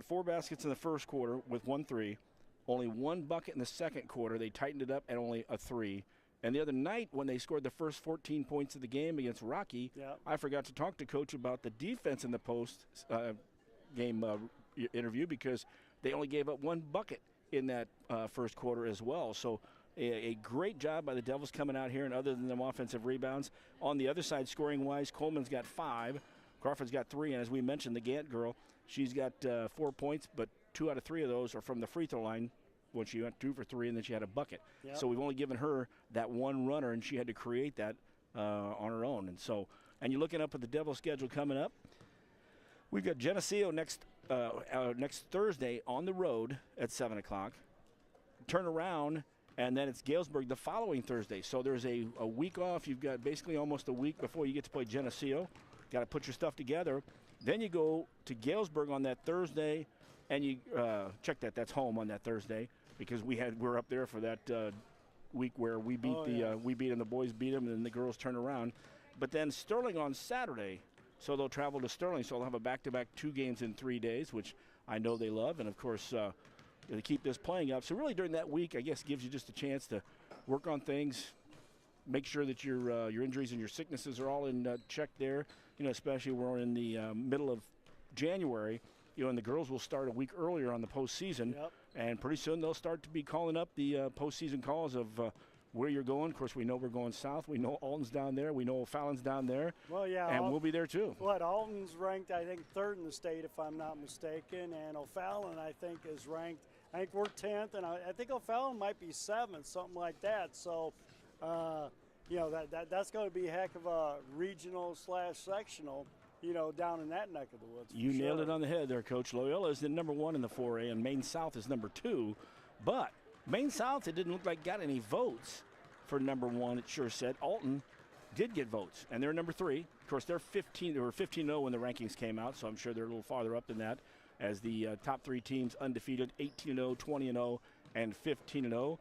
4 baskets in the first quarter with 1 3. Only 1 bucket in the second quarter. They tightened it up at only a 3. And the other night, when they scored the first 14 points of the game against Rocky, I forgot to talk to Coach about the defense in the post-game interview because they only gave up 1 bucket in that first quarter as well. So a great job by the Devils coming out here, and other than them offensive rebounds. On the other side, scoring-wise, Coleman's got 5. Crawford's got 3. And as we mentioned, the Gant girl, she's got 4 points, but 2 out of 3 of those are from the free throw line. When she went 2 for 3, and then she had a bucket. Yep. So we've only given her that 1 runner, and she had to create that on her own. And you're looking up at the Devil schedule coming up. We've got Geneseo next Thursday on the road at 7 o'clock. Turn around, and then it's Galesburg the following Thursday. So there's a week off. You've got basically almost a week before you get to play Geneseo. Got to put your stuff together. Then you go to Galesburg on that Thursday, and you check that. That's home on that Thursday. Because we're up there for that week where we beat we beat them, the boys beat them, and then the girls turn around. But then Sterling on Saturday, so they'll travel to Sterling, so they'll have a back-to-back 2 games in 3 days, which I know they love, and of course they keep this playing up. So really during that week, I guess gives you just a chance to work on things, make sure that your injuries and your sicknesses are all in check there. Especially we're in the middle of January. And the girls will start a week earlier on the postseason. Yep. And pretty soon they'll start to be calling up the postseason calls of where you're going. Of course, we know we're going south. We know Alton's down there. We know O'Fallon's down there. Well, yeah. And we'll be there, too. Alton's ranked, I think, 3rd in the state, if I'm not mistaken. And O'Fallon, I think, is ranked, I think we're 10th. And I think O'Fallon might be 7th, something like that. So, that's going to be a heck of a regional/sectional. Down in that neck of the woods. You nailed it on the head there, Coach. Loyola is the number 1 in the 4A, and Maine South is number 2. But Maine South, it didn't look like got any votes for number 1. It sure said Alton did get votes, and they're number 3. Of course, they're 15. They were 15-0 when the rankings came out, so I'm sure they're a little farther up than that. As the top 3 teams undefeated, 18-0, 20-0, and 15-0. You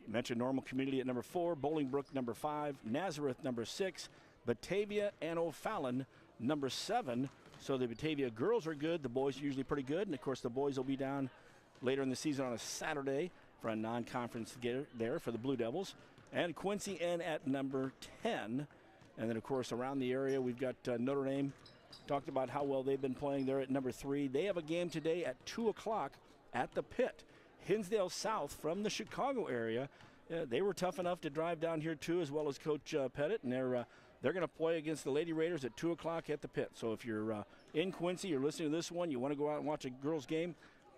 mentioned Normal Community at number 4, Bolingbrook number 5, Nazareth number 6, Batavia and O'Fallon number 7. So the Batavia girls are good. The boys are usually pretty good. And, of course, the boys will be down later in the season on a Saturday for a non-conference there for the Blue Devils. And Quincy N at number 10. And then, of course, around the area, we've got Notre Dame. Talked about how well they've been playing there at number 3. They have a game today at 2 o'clock at the Pit. Hinsdale South from the Chicago area. They were tough enough to drive down here, too, as well as Coach Pettit. And they're going to play against the Lady Raiders at 2 o'clock at the Pit. So if you're in Quincy, you're listening to this one, you want to go out and watch a girls' game,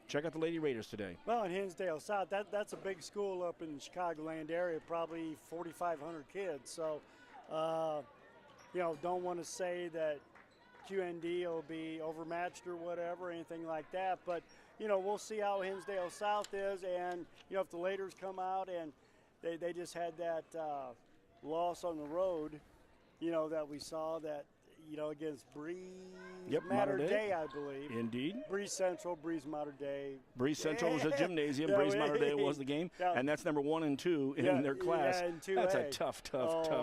check out the Lady Raiders today. Well, in Hinsdale South, that's a big school up in the Chicagoland area, probably 4,500 kids. So, don't want to say that QND will be overmatched or whatever, anything like that. But, we'll see how Hinsdale South is. And, if the Laters come out and they just had that loss on the road, that we saw that, against Breeze Mater Day, I believe. Indeed. Breeze Central, Breeze Mater Day. Breeze Central was a gymnasium. Breeze Mater Day was the game. Yeah. And that's number 1 and 2 in their class. Yeah, in 2A. That's a tough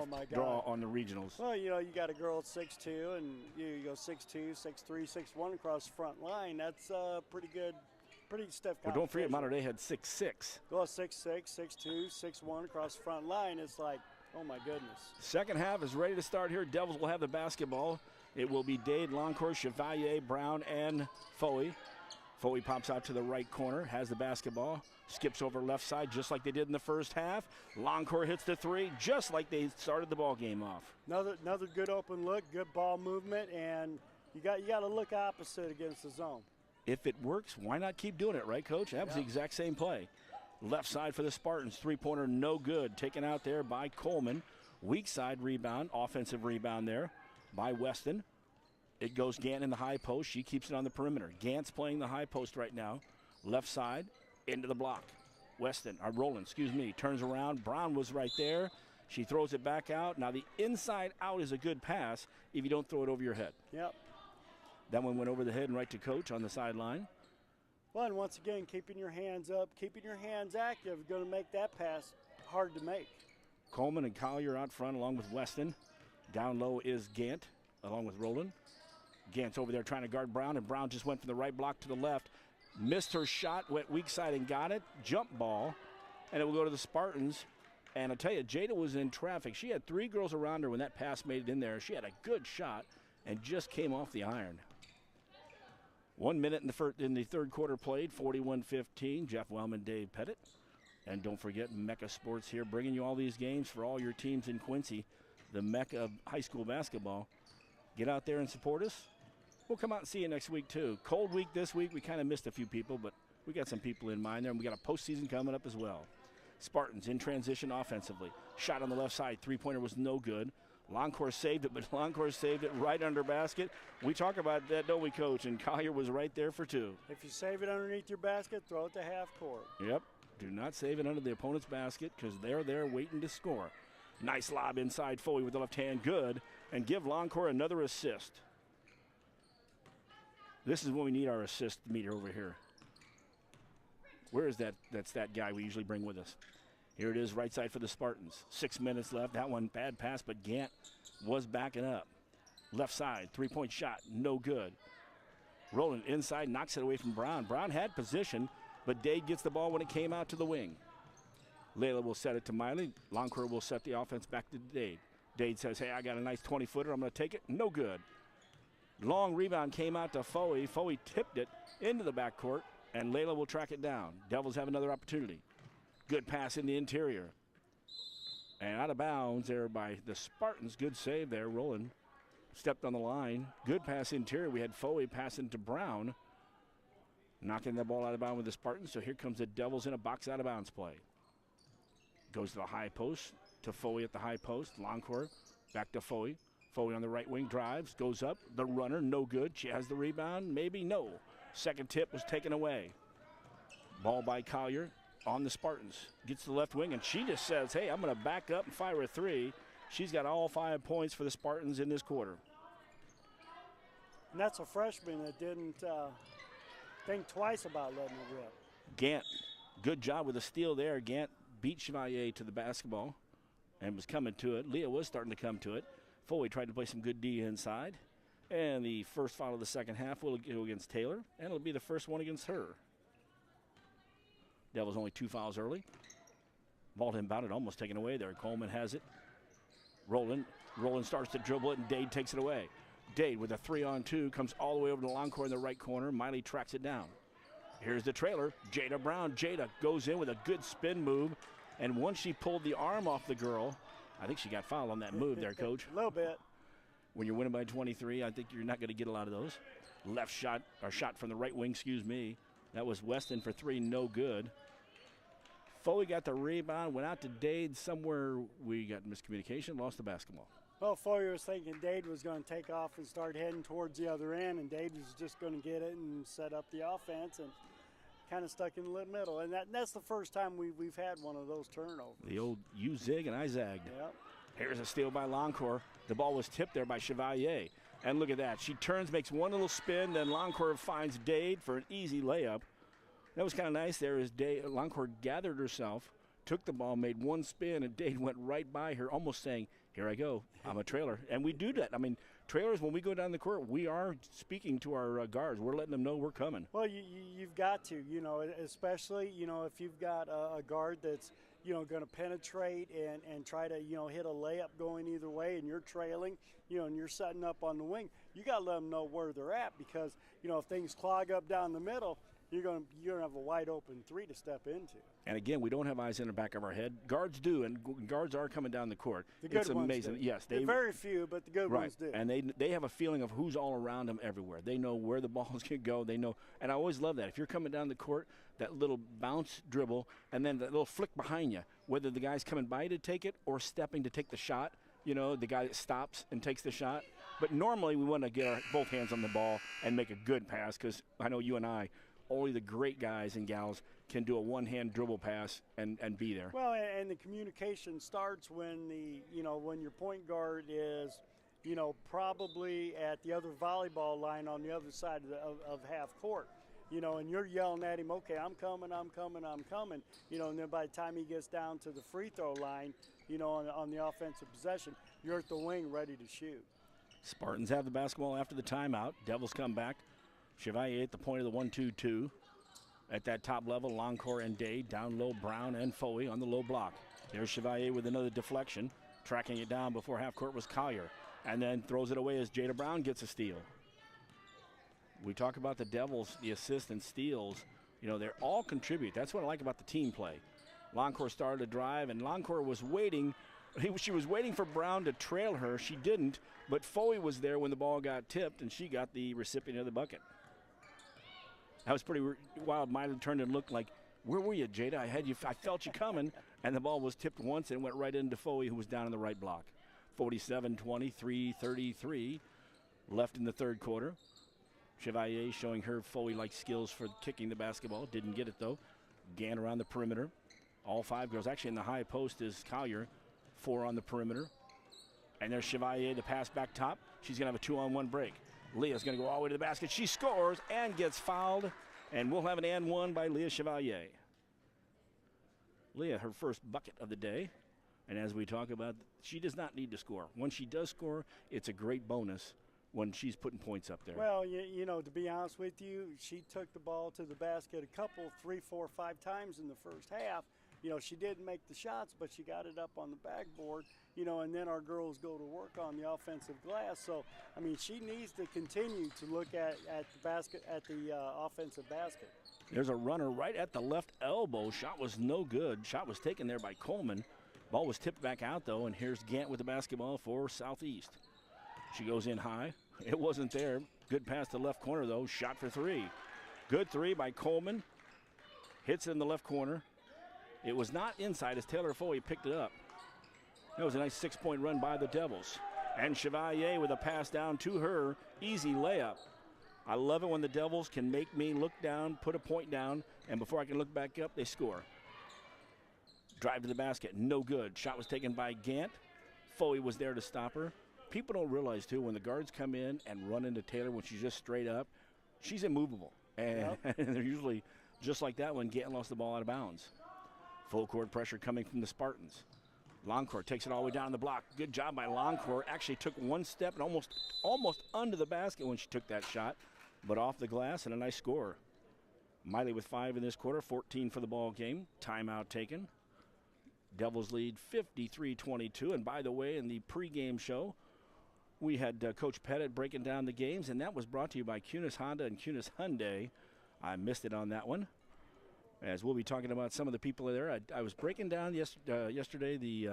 my draw God. on the regionals. Well, you got a girl at 6'2", and you go 6'2", 6'3", 6'1" across the front line. That's pretty good, pretty stiff competition. Well, don't forget, Mater Day had 6'6". Well, 6'6", 6'2", 6'1" across the front line. It's like, oh, my goodness. Second half is ready to start here. Devils will have the basketball. It will be Dade, Loncourt, Chevalier, Brown, and Foey. Foey pops out to the right corner, has the basketball, skips over left side just like they did in the first half. Loncourt hits the 3 just like they started the ball game off. Another good open look, good ball movement, and you got to look opposite against the zone. If it works, why not keep doing it, right, Coach? That was the exact same play. Left side for the Spartans, three-pointer no good. Taken out there by Coleman. Weak side rebound, offensive rebound there by Weston. It goes Gant in the high post. She keeps it on the perimeter. Gant's playing the high post right now. Left side, into the block. Roland, turns around. Brown was right there. She throws it back out. Now the inside out is a good pass if you don't throw it over your head. Yep. That one went over the head and right to Coach on the sideline. Well, and once again, keeping your hands up, keeping your hands active, going to make that pass hard to make. Coleman and Collier out front along with Weston. Down low is Gant along with Roland. Gant's over there trying to guard Brown, and Brown just went from the right block to the left. Missed her shot, went weak side and got it. Jump ball, and it will go to the Spartans. And I'll tell you, Jada was in traffic. She had 3 girls around her when that pass made it in there. She had a good shot and just came off the iron. 1 minute in the third quarter played, 41-15. Jeff Wellman, Dave Pettit. And don't forget, Mecca Sports here, bringing you all these games for all your teams in Quincy, the Mecca of high school basketball. Get out there and support us. We'll come out and see you next week, too. Cold week this week. We kind of missed a few people, but we got some people in mind there, and we got a postseason coming up as well. Spartans in transition offensively. Shot on the left side. Three-pointer was no good. Loncourt saved it, but Loncourt saved it right under basket. We talk about that, don't we, Coach? And Collier was right there for 2. If you save it underneath your basket, throw it to half court. Yep. Do not save it under the opponent's basket because they're there waiting to score. Nice lob inside. Foley with the left hand. Good. And give Loncourt another assist. This is when we need our assist meter over here. Where is that? That's that guy we usually bring with us. Here it is, right side for the Spartans. 6 minutes left. That one, bad pass, but Gant was backing up. Left side, three-point shot, no good. Roland inside, knocks it away from Brown. Brown had position, but Dade gets the ball when it came out to the wing. Layla will set it to Miley. Loncourt will set the offense back to Dade. Dade says, hey, I got a nice 20-footer. I'm going to take it. No good. Long rebound came out to Foey. Foey tipped it into the backcourt, and Layla will track it down. Devils have another opportunity. Good pass in the interior. And out of bounds there by the Spartans. Good save there. Roland stepped on the line. Good pass interior. We had Foey passing to Brown. Knocking the ball out of bounds with the Spartans. So here comes the Devils in a box out of bounds play. Goes to the high post to Foey at the high post. Loncourt back to Foey. Foey on the right wing drives. Goes up. The runner, no good. She has the rebound. Maybe no. Second tip was taken away. Ball by Collier on the Spartans. Gets to the left wing, and she just says, hey, I'm going to back up and fire a 3. She's got all 5 points for the Spartans in this quarter. And that's a freshman that didn't think twice about letting it rip. Gant, good job with a steal there. Gant beat Chevalier to the basketball and was coming to it. Leah was starting to come to it. Foley tried to play some good D inside. And the first foul of the second half will go against Taylor, and it'll be the first one against her. Devils only 2 fouls early. Ball inbounded, almost taken away there. Coleman has it. Roland starts to dribble it, and Dade takes it away. Dade with a 3-on-2 comes all the way over to Loncourt in the right corner. Miley tracks it down. Here's the trailer. Jada Brown. Jada goes in with a good spin move, and once she pulled the arm off the girl, I think she got fouled on that move there, Coach. A little bit. When you're winning by 23, I think you're not going to get a lot of those. Left shot, or shot from the right wing, That was Weston for 3, no good. Foley got the rebound, went out to Dade somewhere. We got miscommunication, lost the basketball. Well, Foyer was thinking Dade was going to take off and start heading towards the other end, and Dade was just going to get it and set up the offense, and kind of stuck in the middle. And that's the first time we've had one of those turnovers. The old you zig and I zagged. Yep. Here's a steal by Loncourt. The ball was tipped there by Chevalier. And look at that. She turns, makes one little spin, then Loncourt finds Dade for an easy layup. That was kind of nice there as Loncourt gathered herself, took the ball, made one spin, and Dade went right by her, almost saying, here I go, I'm a trailer. And we do that. I mean, trailers, when we go down the court, we are speaking to our guards. We're letting them know we're coming. Well, you've got to, especially, if you've got a guard that's, going to penetrate and try to, hit a layup going either way, and you're trailing, and you're setting up on the wing, you got to let them know where they're at because, if things clog up down the middle, you're going to have a wide open three to step into. And again, we don't have eyes in the back of our head. Guards do, and guards are coming down the court. The good it's amazing. Ones do. Yes, they're very few, but the good ones do. And they have a feeling of who's all around them everywhere. They know where the balls can go. They know, and I always love that. If you're coming down the court, that little bounce dribble, and then that little flick behind you, whether the guy's coming by to take it or stepping to take the shot. The guy that stops and takes the shot. But normally we want to get both hands on the ball and make a good pass because I know you and I. Only the great guys and gals can do a one-hand dribble pass and be there. Well, and the communication starts when when your point guard is, probably at the other volleyball line on the other side of half court, and you're yelling at him, okay, I'm coming, and then by the time he gets down to the free throw line, on the offensive possession, you're at the wing ready to shoot. Spartans have the basketball after the timeout. Devils come back. Chevalier at the point of the 1-2-2. At that top level, Loncourt and Dade. Down low, Brown and Foley on the low block. There's Chevalier with another deflection. Tracking it down before half court was Collier. And then throws it away as Jada Brown gets a steal. We talk about the Devils, the assists and steals. They all contribute. That's what I like about the team play. Loncourt started to drive, and Loncourt was waiting. She was waiting for Brown to trail her. She didn't, but Foley was there when the ball got tipped, and she got the recipient of the bucket. That was pretty wild. Miley turned and looked like, where were you, Jada? I felt you coming. And the ball was tipped once and went right into Foley, who was down in the right block. 47-20, 3:33 left in the third quarter. Chevalier showing her Foley-like skills for kicking the basketball. Didn't get it, though. Gann around the perimeter. All five girls. Actually, in the high post is Collier. 4 on the perimeter. And there's Chevalier, the pass back top. She's going to have a 2-on-1 break. Leah's going to go all the way to the basket. She scores and gets fouled. And we'll have an and one by Leah Chevalier. Leah, her first bucket of the day. And as we talk about, she does not need to score. When she does score, it's a great bonus when she's putting points up there. Well, to be honest with you, she took the ball to the basket a couple, 3, 4, 5 times in the first half. She didn't make the shots, but she got it up on the backboard, and then our girls go to work on the offensive glass. So, she needs to continue to look at the offensive basket. There's a runner right at the left elbow. Shot was no good. Shot was taken there by Coleman. Ball was tipped back out, though, and here's Gant with the basketball for Southeast. She goes in high. It wasn't there. Good pass to the left corner, though. Shot for 3. Good 3 by Coleman. Hits it in the left corner. It was not inside as Taylor Foley picked it up. That was a nice 6-point run by the Devils. And Chevalier with a pass down to her. Easy layup. I love it when the Devils can make me look down, put a point down, and before I can look back up, they score. Drive to the basket, no good. Shot was taken by Gant. Foley was there to stop her. People don't realize, too, when the guards come in and run into Taylor when she's just straight up, she's immovable. And, and they're usually just like that when Gant lost the ball out of bounds. Full court pressure coming from the Spartans. Loncourt takes it all the way down the block. Good job by Loncourt. Actually took one step and almost under the basket when she took that shot, but off the glass and a nice score. Miley with 5 in this quarter, 14 for the ball game. Timeout taken. Devils lead 53-22. And by the way, in the pregame show, we had Coach Pettit breaking down the games, and that was brought to you by Kunis Honda and Kunis Hyundai. I missed it on that one. As we'll be talking about some of the people there. I was breaking down yesterday the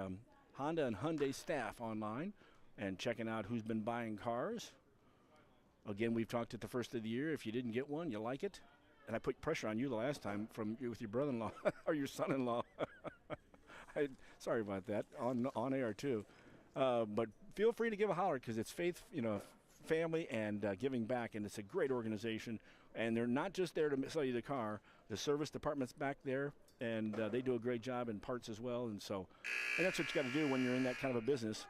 Honda and Hyundai staff online and checking out who's been buying cars. Again, we've talked at the first of the year. If you didn't get one, you like it. And I put pressure on you the last time with your brother-in-law or your son-in-law. Sorry about that, on air too. But feel free to give a holler because it's faith, family and giving back, and it's a great organization. And they're not just there to sell you the car. The service department's back there, and they do a great job in parts as well. And that's what you got to do when you're in that kind of a business.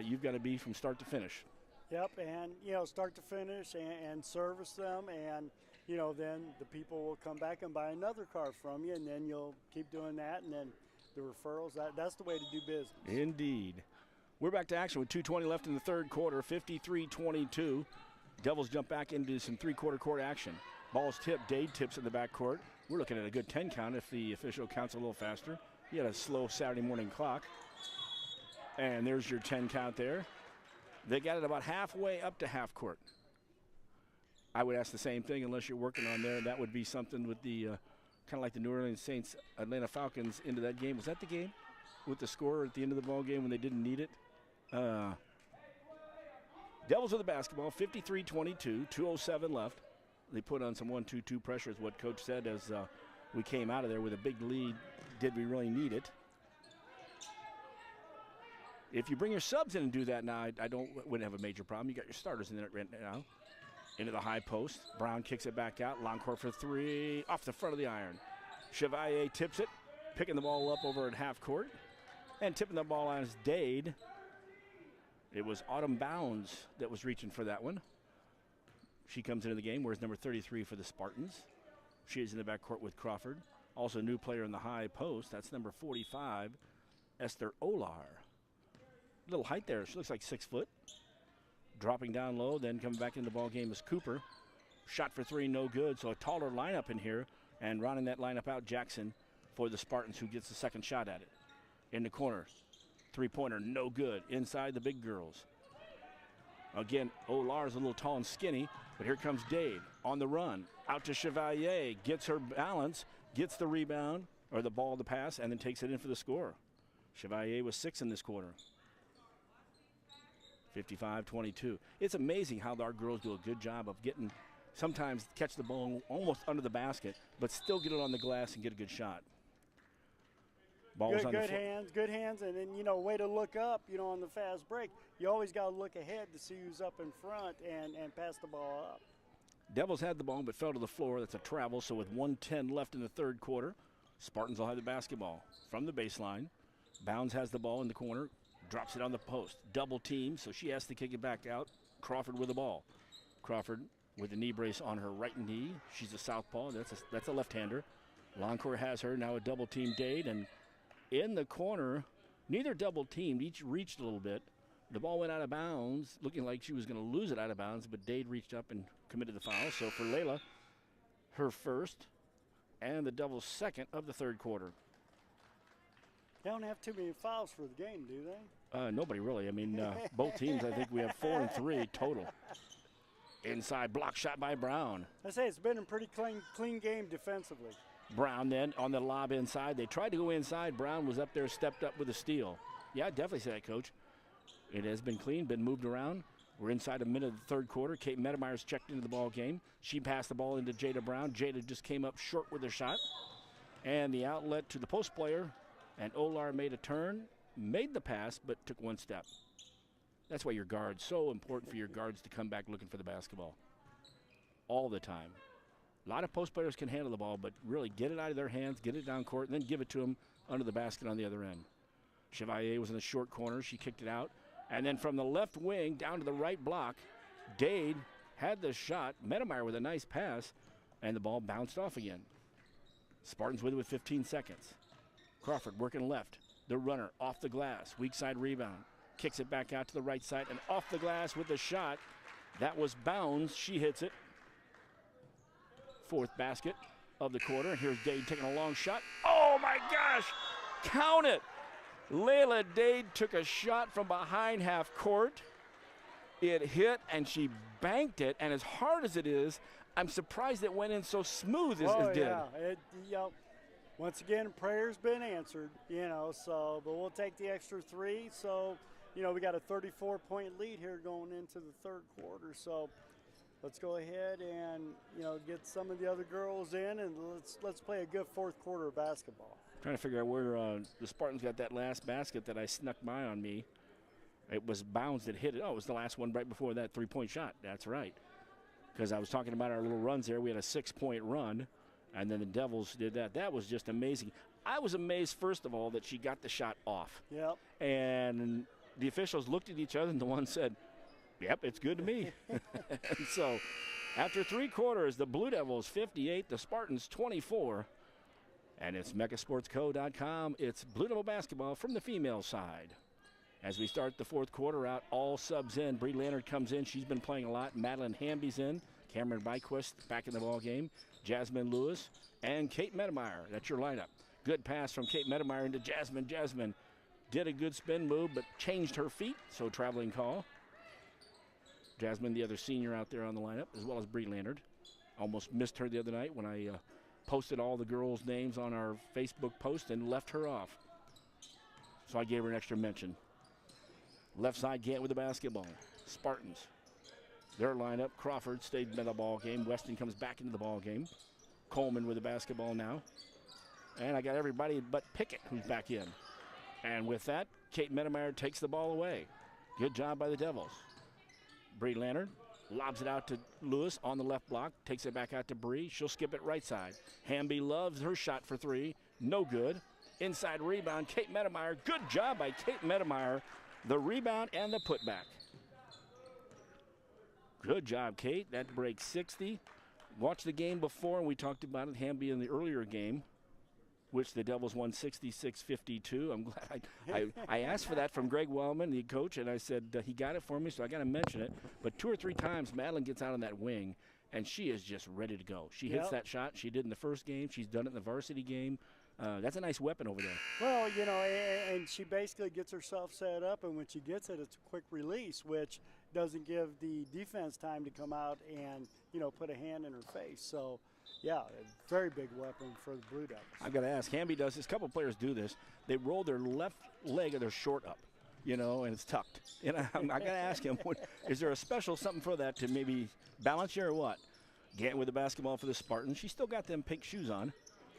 You've got to be from start to finish. Yep, and start to finish and service them, and then the people will come back and buy another car from you, and then you'll keep doing that, and then the referrals. That's the way to do business. Indeed. We're back to action with 2:20 left in the third quarter, 53-22. Devils jump back into some three-quarter court action. Ball's tipped. Dade tips in the back court. We're looking at a good 10 count if the official counts a little faster. He had a slow Saturday morning clock. And there's your 10 count there. They got it about halfway up to half court. I would ask the same thing unless you're working on there. That would be something with the kind of like the New Orleans Saints, Atlanta Falcons into that game. Was that the game with the score at the end of the ball game when they didn't need it? Devils with the basketball, 53-22, 2:07 left. They put on some 1-2-2 pressure is what Coach said as we came out of there with a big lead. Did we really need it? If you bring your subs in and do that now, I wouldn't have a major problem. You got your starters in there right now. Into the high post. Brown kicks it back out. Long court for three. Off the front of the iron. Chevalier tips it. Picking the ball up over at half court. And tipping the ball on is Dade. It was Autumn Bounds that was reaching for that one. She comes into the game. Where's number 33 for the Spartans? She is in the backcourt with Crawford. Also a new player in the high post. That's number 45, Esther Olar. Little height there. She looks like 6 foot. Dropping down low, then coming back into the ball game is Cooper. Shot for three, no good. So a taller lineup in here, and rounding that lineup out, Jackson for the Spartans, who gets the second shot at it. In the corner, three-pointer, no good. Inside the big girls. Again, Olar's a little tall and skinny, but here comes Dade on the run. Out to Chevalier, gets her balance, gets the rebound, or the ball, the pass, and then takes it in for the score. Chevalier was 6 in this quarter. 55-22. It's amazing how our girls do a good job of getting, sometimes catch the ball almost under the basket, but still get it on the glass and get a good shot. Ball's on the floor. Good hands, and then, way to look up, on the fast break. You always got to look ahead to see who's up in front and pass the ball up. Devils had the ball but fell to the floor. That's a travel, so with 1:10 left in the third quarter, Spartans will have the basketball from the baseline. Bounds has the ball in the corner. Drops it on the post. Double team, so she has to kick it back out. Crawford with the ball. Crawford with the knee brace on her right knee. She's a southpaw. That's a left-hander. Longcourt has her. Now a double team Dade. And in the corner, neither double teamed. Each reached a little bit. The ball went out of bounds, looking like she was going to lose it out of bounds, but Dade reached up and committed the foul. So for Layla, her first and the Devils' second of the third quarter. They don't have too many fouls for the game, do they? Nobody really. I mean, both teams, I think we have 4 and 3 total. Inside block shot by Brown. I say it's been a pretty clean game defensively. Brown then on the lob inside. They tried to go inside. Brown was up there, stepped up with a steal. Yeah, I'd definitely say that, Coach. It has been clean, been moved around. We're inside a minute of the third quarter. Kate Metameyer's checked into the ball game. She passed the ball into Jada Brown. Jada just came up short with her shot. And the outlet to the post player. And Olar made a turn, made the pass, but took one step. That's why your guard's so important for your guards to come back looking for the basketball all the time. A lot of post players can handle the ball, but really get it out of their hands, get it down court, and then give it to them under the basket on the other end. Chevalier was in the short corner. She kicked it out. And then from the left wing down to the right block, Dade had the shot. Metemeyer with a nice pass, and the ball bounced off again. Spartans with it with 15 seconds. Crawford working left. The runner off the glass. Weak side rebound. Kicks it back out to the right side and off the glass with the shot. That was Bounds. She hits it. Fourth basket of the quarter. Here's Dade taking a long shot. Oh my gosh! Count it! Layla Dade took a shot from behind half court. It hit and she banked it. And as hard as it is, I'm surprised it went in so smooth as it did. Yeah. Once again, prayer's been answered, but we'll take the extra 3. So, we got a 34-point lead here going into the third quarter. So let's go ahead and, get some of the other girls in, and let's play a good fourth quarter of basketball. Trying to figure out where the Spartans got that last basket that I snuck by on me. It was Bounds that hit it. Oh, it was the last one right before that three-point shot. That's right. Because I was talking about our little runs there. We had a 6-point run, and then the Devils did that. That was just amazing. I was amazed, first of all, that she got the shot off. Yep. And the officials looked at each other, and the one said, yep, it's good to me. And so after 3 quarters, the Blue Devils 58, the Spartans 24. And it's megasportsco.com. It's Blue Devil basketball from the female side. As we start the 4th quarter out, all subs in. Bree Leonard comes in. She's been playing a lot. Madeline Hamby's in. Cameron Byquist back in the ball game. Jasmine Lewis and Kate Medemeyer. That's your lineup. Good pass from Kate Medemeyer into Jasmine. Jasmine did a good spin move, but changed her feet, so traveling call. Jasmine, the other senior out there on the lineup, as well as Bree Leonard. Almost missed her the other night when I posted all the girls' names on our Facebook post and left her off. So I gave her an extra mention. Left side, Gant with the basketball. Spartans. Their lineup, Crawford stayed in the ball game. Weston comes back into the ball game. Coleman with the basketball now. And I got everybody but Pickett who's back in. And with that, Kate Medemeyer takes the ball away. Good job by the Devils. Bree Leonard lobs it out to Lewis on the left block. Takes it back out to Bree. She'll skip it right side. Hamby loves her shot for 3. No good. Inside rebound, Kate Medemeyer. Good job by Kate Medemeyer. The rebound and the putback. Good job, Kate. That breaks 60. Watched the game before, and we talked about it, Hamby in the earlier game, which the Devils won 66-52. I'm glad I asked for that from Greg Wellman, the coach, and I said he got it for me, so I got to mention it. But 2 or 3 times, Madeline gets out on that wing, and she is just ready to go. She hits that shot. She did in the first game. She's done it in the varsity game. That's a nice weapon over there. Well, you know, and she basically gets herself set up, and when she gets it, it's a quick release, which doesn't give the defense time to come out and, you know, put a hand in her face. So, yeah, a very big weapon for the Blue Devils. I've got to ask, Hamby does this. A couple players do this. They roll their left leg of their short up, you know, and it's tucked. And I got to ask him, is there a special something for that to maybe balance you or what? Gant with the basketball for the Spartans. She's still got them pink shoes on.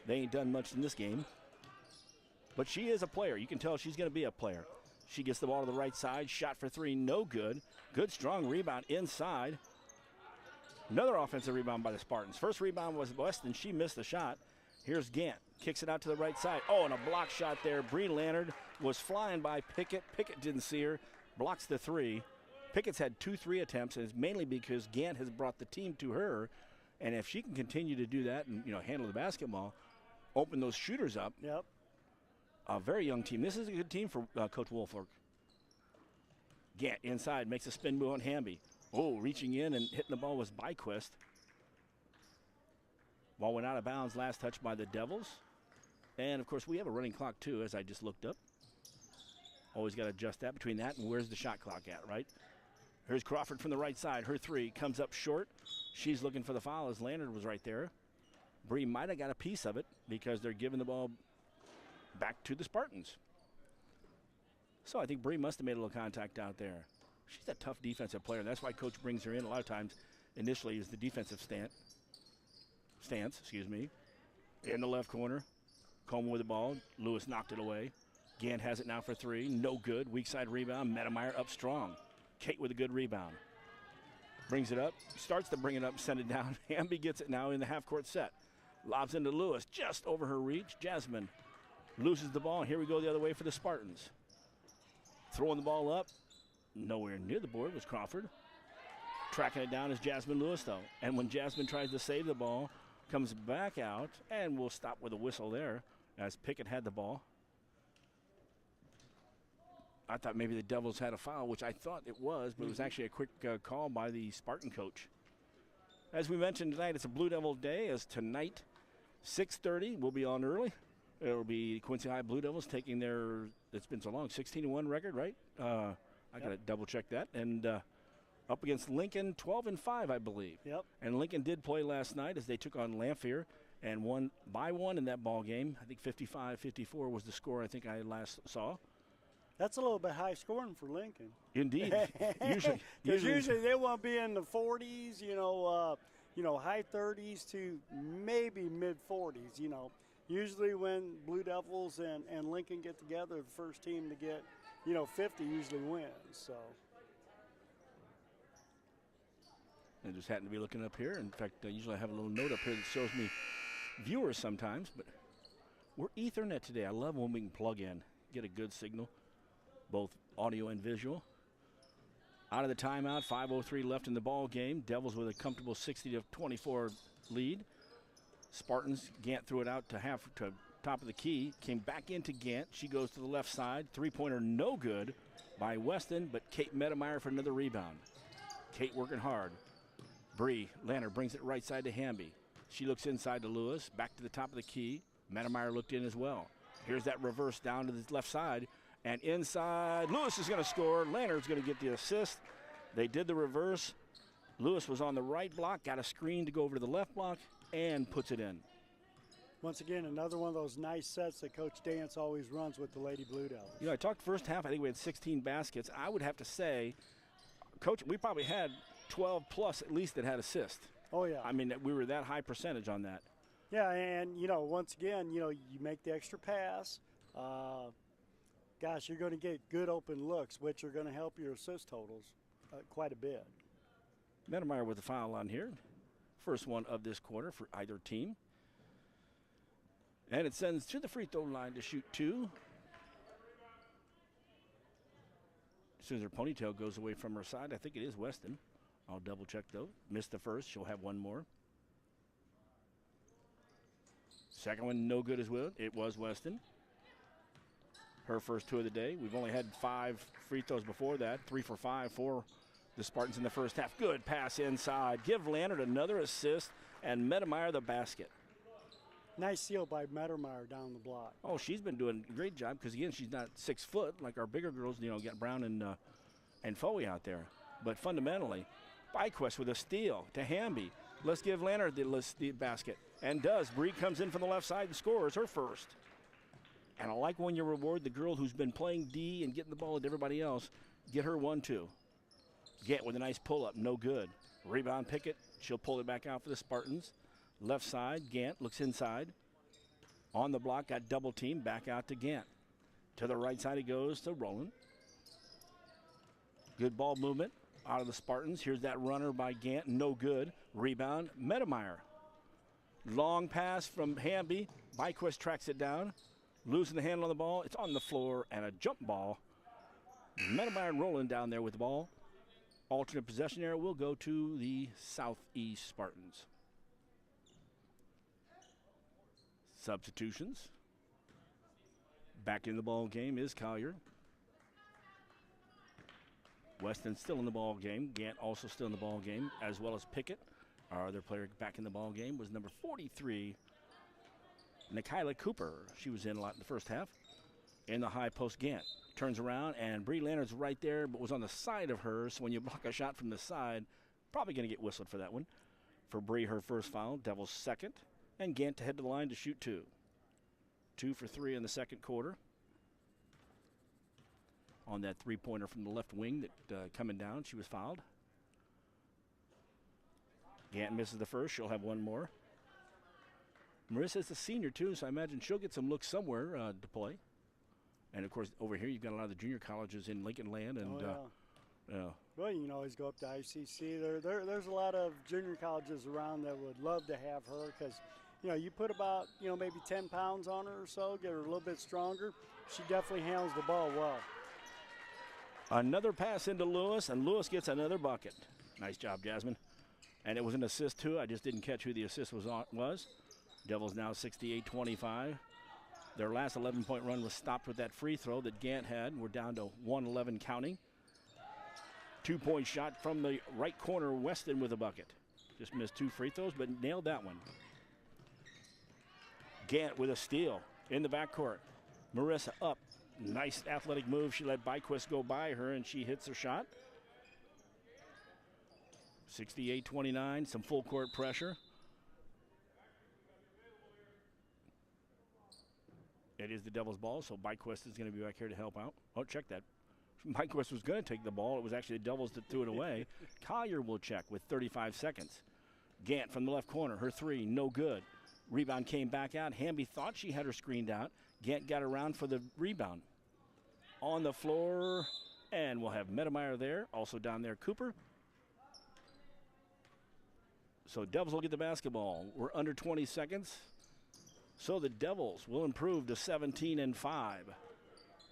They ain't done much in this game. But she is a player. You can tell she's going to be a player. She gets the ball to the right side. Shot for 3, no good. Good, strong rebound inside. Another offensive rebound by the Spartans. First rebound was Weston. She missed the shot. Here's Gant. Kicks it out to the right side. Oh, and a block shot there. Bree Leonard was flying by Pickett. Pickett didn't see her. Blocks the 3. Pickett's had 2 3 attempts, and it's mainly because Gant has brought the team to her. And if she can continue to do that and, you know, handle the basketball, open those shooters up. Yep. A very young team. This is a good team for Coach Wolfork. Gant inside, makes a spin move on Hamby. Oh, reaching in and hitting the ball was Byquist. Ball went out of bounds, last touch by the Devils. And, of course, we have a running clock, too, as I just looked up. Always got to adjust that between that and where's the shot clock at, right? Here's Crawford from the right side. Her 3 comes up short. She's looking for the foul as Leonard was right there. Bree might have got a piece of it because they're giving the ball back to the Spartans. So I think Bree must have made a little contact out there. She's a tough defensive player. That's why Coach brings her in a lot of times initially is the defensive stance, excuse me. In the left corner, Coleman with the ball. Lewis knocked it away. Gant has it now for 3. No good. Weak side rebound. Medemeyer up strong. Kate with a good rebound. Brings it up. Starts to bring it up, send it down. Hamby gets it now in the half-court set. Lobs into Lewis, just over her reach. Jasmine loses the ball. Here we go the other way for the Spartans. Throwing the ball up. Nowhere near the board was Crawford. Tracking it down is Jasmine Lewis, though. And when Jasmine tries to save the ball, comes back out, and we'll stop with a whistle there as Pickett had the ball. I thought maybe the Devils had a foul, which I thought it was, but it was actually a quick call by the Spartan coach. As we mentioned tonight, it's a Blue Devil day, as tonight, 6:30, we'll be on early. It'll be Quincy High Blue Devils taking their, it's been so long, 16-1 record, right? I got to double check that. And up against Lincoln, 12-5, I believe. Yep. And Lincoln did play last night as they took on Lamphere and won by 1 in that ball game. I think 55-54 was the score I think I last saw. That's a little bit high scoring for Lincoln. Indeed. usually they want to be in the 40s, high 30s to maybe mid 40s, Usually when Blue Devils and Lincoln get together, the first team to get 50 usually wins. So. I just happen to be looking up here. In fact, usually I have a little note up here that shows me viewers sometimes, but we're Ethernet today. I love when we can plug in, get a good signal, both audio and visual. Out of the timeout, 5:03 left in the ball game. Devils with a comfortable 60-24 lead. Spartans, Gant threw it out to top of the key, came back into Gant. She goes to the left side. Three-pointer no good by Weston, but Kate Medemeyer for another rebound. Kate working hard. Bree Lanner brings it right side to Hamby. She looks inside to Lewis, back to the top of the key. Medemeyer looked in as well. Here's that reverse down to the left side, and inside, Lewis is going to score. Lanner's going to get the assist. They did the reverse. Lewis was on the right block, got a screen to go over to the left block, and puts it in. Once again, another one of those nice sets that Coach Dance always runs with the Lady Blue Devils. I talked first half, I think we had 16 baskets. I would have to say, Coach, we probably had 12 plus at least that had assists. Oh, yeah. I mean, we were that high percentage on that. Yeah, and, once again, you make the extra pass. Gosh, you're going to get good open looks, which are going to help your assist totals quite a bit. Medemeyer with the foul on here. First one of this quarter for either team. And it sends to the free throw line to shoot two. As soon as her ponytail goes away from her side, I think it is Weston. I'll double check though. Missed the first, she'll have one more. Second one no good as well. It was Weston. Her first two of the day. We've only had 5 free throws before that. 3 for 5 for the Spartans in the first half. Good pass inside. Give Lannert another assist and Medemeyer the basket. Nice seal by Medemeyer down the block. Oh, she's been doing a great job because, again, she's not 6 foot like our bigger girls, got Brown and Foley out there. But fundamentally, Byquist with a steal to Hamby. Let's give Lannert the basket. And does. Bree comes in from the left side and scores her first. And I like when you reward the girl who's been playing D and getting the ball to everybody else. Get her 1-2. Gant with a nice pull-up, no good. Rebound Pickett, she'll pull it back out for the Spartans. Left side, Gant looks inside. On the block, got double team, back out to Gant. To the right side he goes to Rowland. Good ball movement out of the Spartans. Here's that runner by Gant, no good. Rebound, Medemeyer. Long pass from Hamby. Byquist tracks it down. Losing the handle on the ball. It's on the floor and a jump ball. Medemeyer and Rowland down there with the ball. Alternate possession area will go to the Southeast Spartans. Substitutions. Back in the ball game is Collier. Weston still in the ball game. Gant also still in the ball game, as well as Pickett. Our other player back in the ball game was number 43, Nikayla Cooper. She was in a lot in the first half. In the high post, Gant turns around, and Bree Lannert's right there, but was on the side of her. So when you block a shot from the side, probably going to get whistled for that one. For Bree, her first foul. Devils second. And Gant to head to the line to shoot 2. 2 for 3 in the second quarter. On that three-pointer from the left wing that coming down, she was fouled. Gant misses the first. She'll have one more. Marissa's a senior, too, so I imagine she'll get some looks somewhere to play. And, of course, over here you've got a lot of the junior colleges in Lincoln Land. And, Well, you can always go up to ICC. There's a lot of junior colleges around that would love to have her because, you put about, maybe 10 pounds on her or so, get her a little bit stronger. She definitely handles the ball well. Another pass into Lewis, and Lewis gets another bucket. Nice job, Jasmine. And it was an assist, too. I just didn't catch who the assist was. Devils now 68-25. Their last 11-point run was stopped with that free throw that Gant had. We're down to 111 counting. 2-point shot from the right corner, Weston with a bucket. Just missed 2 free throws, but nailed that one. Gant with a steal in the backcourt. Marissa up. Nice athletic move. She let Byquist go by her, and she hits her shot. 68-29, some full court pressure. It is the Devils' ball, so Byquist is going to be back here to help out. Oh, check that. Byquist was going to take the ball. It was actually the Devils that threw it away. Collier will check with 35 seconds. Gant from the left corner, her 3, no good. Rebound came back out. Hamby thought she had her screened out. Gant got around for the rebound. on the floor, and we'll have Medemeyer there. Also down there, Cooper. So Devils will get the basketball. We're under 20 seconds. So the Devils will improve to 17-5.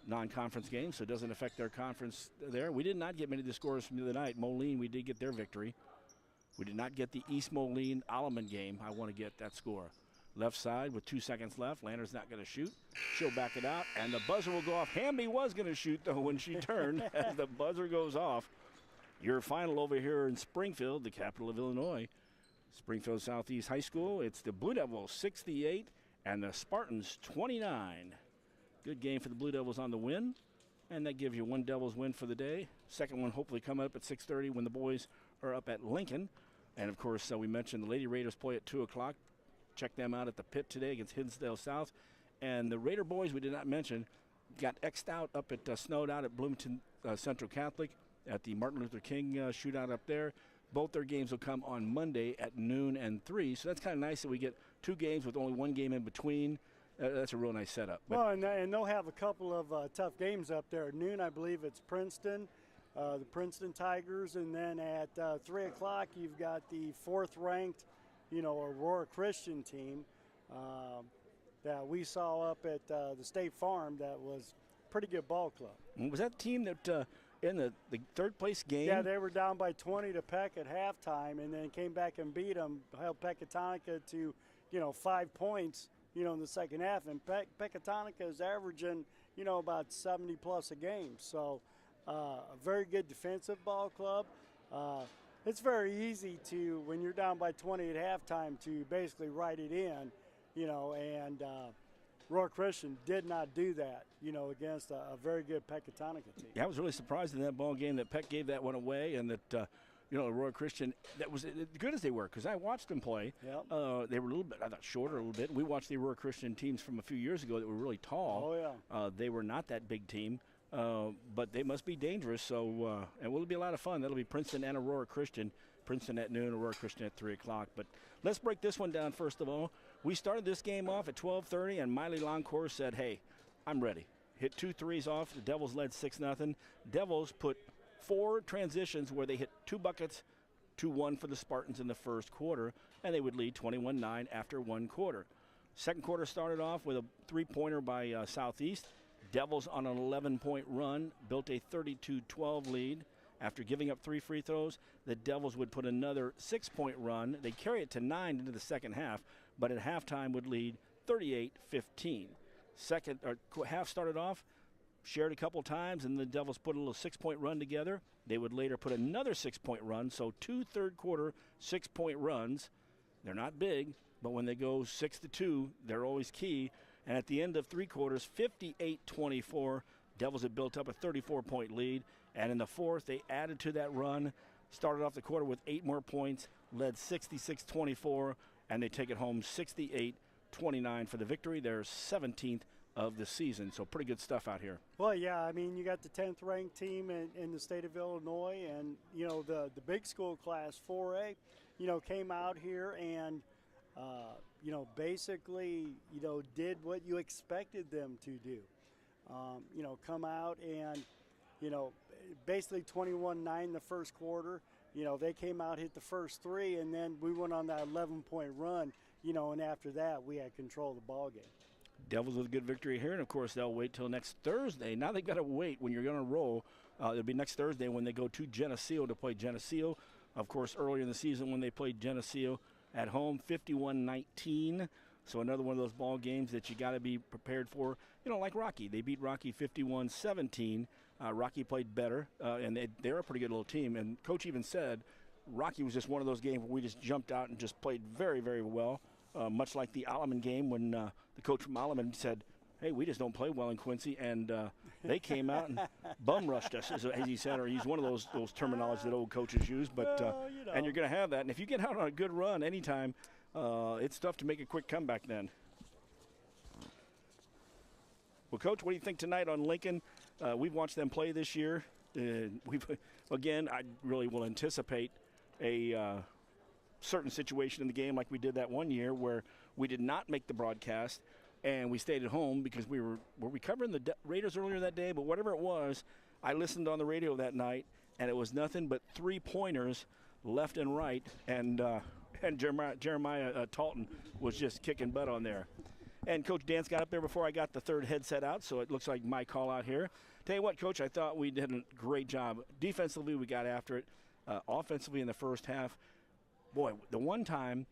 Non-conference game, so it doesn't affect their conference there. We did not get many of the scores from the other night. Moline, we did get their victory. We did not get the East Moline-Alleman game. I want to get that score. Left side with 2 seconds left. Lander's not going to shoot. She'll back it out, and the buzzer will go off. Hamby was going to shoot, though, when she turned. As the buzzer goes off. Your final over here in Springfield, the capital of Illinois. Springfield Southeast High School. It's the Blue Devils 68 and the Spartans 29. Good game for the Blue Devils on the win, and that gives you one Devils win for the day. Second one hopefully coming up at 6:30 when the boys are up at Lincoln. And, of course, we mentioned the Lady Raiders play at 2 o'clock. Check them out at the pit today against Hinsdale South. And the Raider boys we did not mention got X'd out up at snowed out at Bloomington Central Catholic at the Martin Luther King shootout up there. Both their games will come on Monday at noon and 3. So that's kind of nice that we get 2 games with only 1 game in between. That's a real nice setup. Well, and they'll have a couple of tough games up there. At noon, I believe it's Princeton, the Princeton Tigers, and then at 3 o'clock you've got the 4th-ranked, Aurora Christian team that we saw up at the State Farm. That was a pretty good ball club. Was that the team that in the third-place game? Yeah, they were down by 20 to Peck at halftime, and then came back and beat them, held Pecatonica to 5 points. In the second half, and Pecatonica is averaging, about 70-plus a game. So a very good defensive ball club. It's very easy to, when you're down by 20 at halftime, to basically write it in, and Aurora Christian did not do that, against a very good Pecatonica team. Yeah, I was really surprised in that ball game that Peck gave that one away, and that Aurora Christian, that was as good as they were, because I watched them play. Yep. They were a little bit, I thought, shorter a little bit. We watched the Aurora Christian teams from a few years ago that were really tall. Oh, yeah. They were not that big team, but they must be dangerous. So, and it'll be a lot of fun. That'll be Princeton and Aurora Christian. Princeton at noon, Aurora Christian at 3 o'clock. But let's break this one down first of all. We started this game off at 12:30, and Miley Longcourt said, hey, I'm ready. Hit 2 threes off. The Devils led 6-0. Devils put 4 transitions where they hit 2 buckets, 2-1 for the Spartans in the first quarter, and they would lead 21-9 after 1 quarter. Second quarter started off with a 3-pointer by Southeast. Devils on an 11-point run built a 32-12 lead. After giving up 3 free throws, the Devils would put another 6-point run. They'd carry it to 9 into the second half, but at halftime would lead 38-15. Second half started off, shared a couple times, and the Devils put a little 6-point run together. They would later put another 6-point run, so 2 third-quarter 6-point runs. They're not big, but when they go 6-2, they're always key. And at the end of 3 quarters, 58-24, Devils had built up a 34-point lead. And in the fourth, they added to that run, started off the quarter with 8 more points, led 66-24, and they take it home 68-29 for the victory. Their 17th of the season, so pretty good stuff out here. Well, yeah, I mean, you got the 10th ranked team in the state of Illinois, and the big school class 4A, came out here and basically did what you expected them to do. Come out and basically 21-9 the first quarter. They came out, hit the first 3, and then we went on that 11-point run. And after that, we had control of the ball game. Devils with a good victory here, and of course they'll wait till next Thursday. Now they've got to wait when you're going to roll. It'll be next Thursday when they go to Geneseo to play Geneseo. Of course, earlier in the season when they played Geneseo at home, 51-19. So another one of those ball games that you got to be prepared for. Like Rocky, they beat Rocky 51-17. Rocky played better, and they're a pretty good little team. And Coach even said Rocky was just one of those games where we just jumped out and just played very, very well. Much like the Alleman game when the coach from Alleman said, hey, we just don't play well in Quincy, and they came out and bum rushed us, as he said, or he's one of those terminologies that old coaches use. But and you're going to have that. And if you get out on a good run anytime, it's tough to make a quick comeback then. Well, Coach, what do you think tonight on Lincoln? We've watched them play this year. I really will anticipate a certain situation in the game like we did that one year where we did not make the broadcast. and we stayed at home because were we covering the Raiders earlier that day? But whatever it was, I listened on the radio that night, and it was nothing but 3-pointers left and right, and Jeremiah Talton was just kicking butt on there. And Coach Dance got up there before I got the third headset out, so it looks like my call out here. Tell you what, Coach, I thought we did a great job. Defensively, we got after it. Offensively in the first half, boy, the one time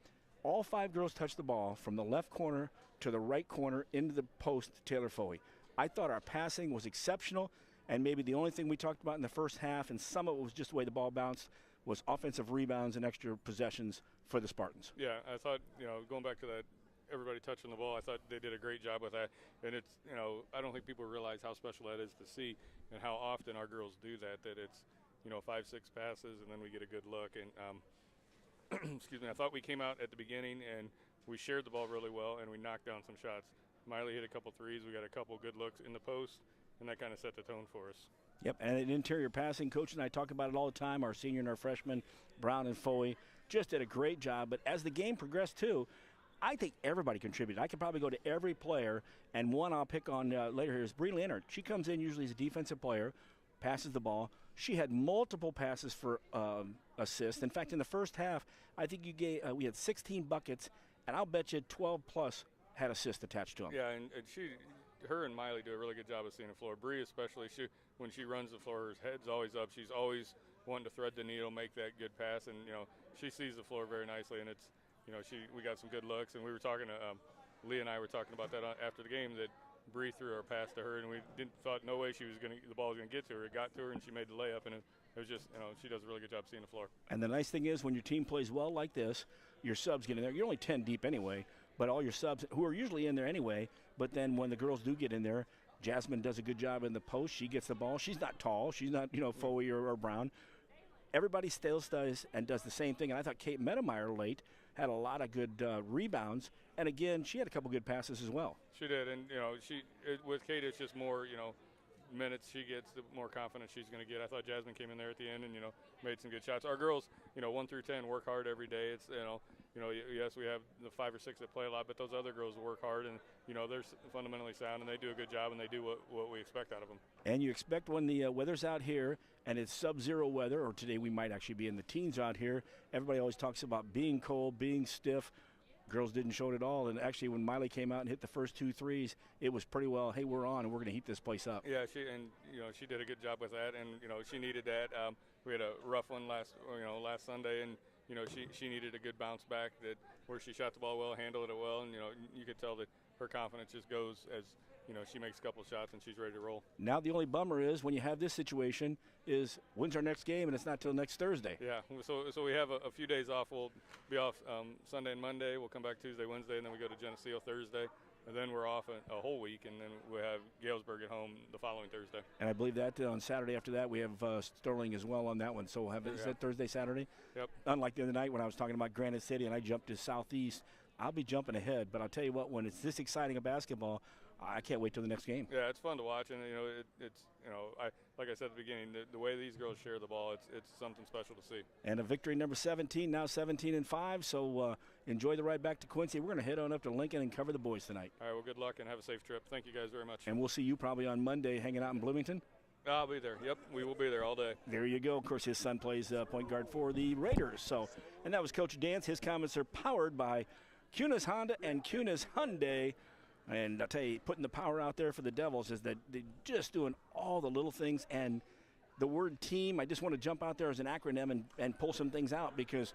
all 5 girls touched the ball from the left corner to the right corner into the post to Taylor Foley. I thought our passing was exceptional, and maybe the only thing we talked about in the first half, and some of it was just the way the ball bounced, was offensive rebounds and extra possessions for the Spartans. Yeah, I thought, going back to that, everybody touching the ball, I thought they did a great job with that. And it's, I don't think people realize how special that is to see and how often our girls do that, it's, 5-6 passes and then we get a good look. And, excuse me, I thought we came out at the beginning and we shared the ball really well and we knocked down some shots. Miley hit a couple threes. We got a couple good looks in the post, and that kind of set the tone for us. Yep, and in interior passing, Coach and I talk about it all the time. Our senior and our freshman, Brown and Foley, just did a great job. But as the game progressed, too, I think everybody contributed. I could probably go to every player, and one I'll pick on later here is Bree Leonard. She comes in usually as a defensive player, passes the ball. She had multiple passes for assists. In fact, in the first half, I think we had 16 buckets, and I'll bet you 12-plus had assists attached to them. Yeah, and her and Miley do a really good job of seeing the floor. Bree especially, when she runs the floor, her head's always up. She's always wanting to thread the needle, make that good pass, and she sees the floor very nicely. And it's, we got some good looks, and we were talking to Lee and I were talking about that after the game, that Bree threw her pass to her, and we thought no way the ball was gonna get to her. It got to her, and she made the layup, and it was just, she does a really good job seeing the floor. And the nice thing is, when your team plays well like this, your subs get in there. You're only 10 deep anyway, but all your subs, who are usually in there anyway, but then when the girls do get in there, Jasmine does a good job in the post. She gets the ball. She's not tall. She's not, Foley or Brown. Everybody still does and does the same thing. And I thought Kate Medemeyer late had a lot of good rebounds. And, again, she had a couple good passes as well. She did. And, with Kate, it's just more, minutes she gets, the more confidence she's going to get. I thought Jasmine came in there at the end and, made some good shots. Our girls, 1 through 10 work hard every day. It's, yes, we have the 5 or 6 that play a lot, but those other girls work hard and, they're fundamentally sound and they do a good job and they do what we expect out of them. And you expect when the weather's out here and it's sub-zero weather, or today we might actually be in the teens out here, everybody always talks about being cold, being stiff. Girls didn't show it at all, and actually when Miley came out and hit the first 2 threes, it was pretty well, hey, we're on and we're going to heat this place up. Yeah, she did a good job with that, and she needed that. We had a rough one last Sunday, and she needed a good bounce back where she shot the ball well, handled it well, and you could tell that her confidence just goes as she makes a couple shots and she's ready to roll. Now the only bummer is when you have this situation is when's our next game, and it's not till next Thursday. Yeah, so we have a few days off. We'll be off Sunday and Monday. We'll come back Tuesday, Wednesday, and then we go to Geneseo Thursday. And then we're off a whole week, and then we have Galesburg at home the following Thursday. And I believe that on Saturday after that we have Sterling as well on that one. So we'll have is that Thursday, Saturday? Yep. Unlike the other night when I was talking about Granite City and I jumped to Southeast, I'll be jumping ahead. But I'll tell you what, when it's this exciting a basketball, I can't wait till the next game. Yeah, it's fun to watch, and it's like I said at the beginning, the way these girls share the ball, it's something special to see. And a victory number 17, now 17-5. So enjoy the ride back to Quincy. We're going to head on up to Lincoln and cover the boys tonight. All right, well, good luck and have a safe trip. Thank you guys very much. And we'll see you probably on Monday hanging out in Bloomington. I'll be there. Yep, we will be there all day. There you go. Of course, his son plays point guard for the Raiders. So, and that was Coach Dance. His comments are powered by Kunis Honda and Kunis Hyundai. And I'll tell you, putting the power out there for the Devils is that they're just doing all the little things. And the word team, I just want to jump out there as an acronym and pull some things out because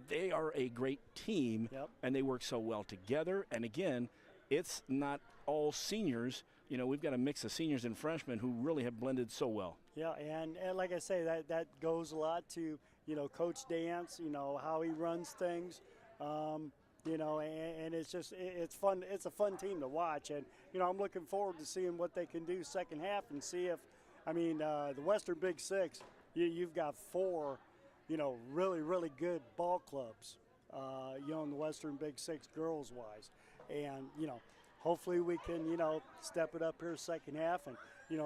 they are a great team, and they work so well together. And, again, it's not all seniors. We've got a mix of seniors and freshmen who really have blended so well. Yeah, and like I say, that goes a lot to, Coach Dance, how he runs things. And it's fun. It's a fun team to watch, and I'm looking forward to seeing what they can do second half and see if, the Western Big Six, you've got 4, really really good ball clubs, in the Western Big Six girls wise, and hopefully we can step it up here second half and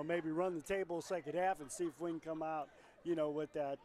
maybe run the table second half and see if we can come out with that.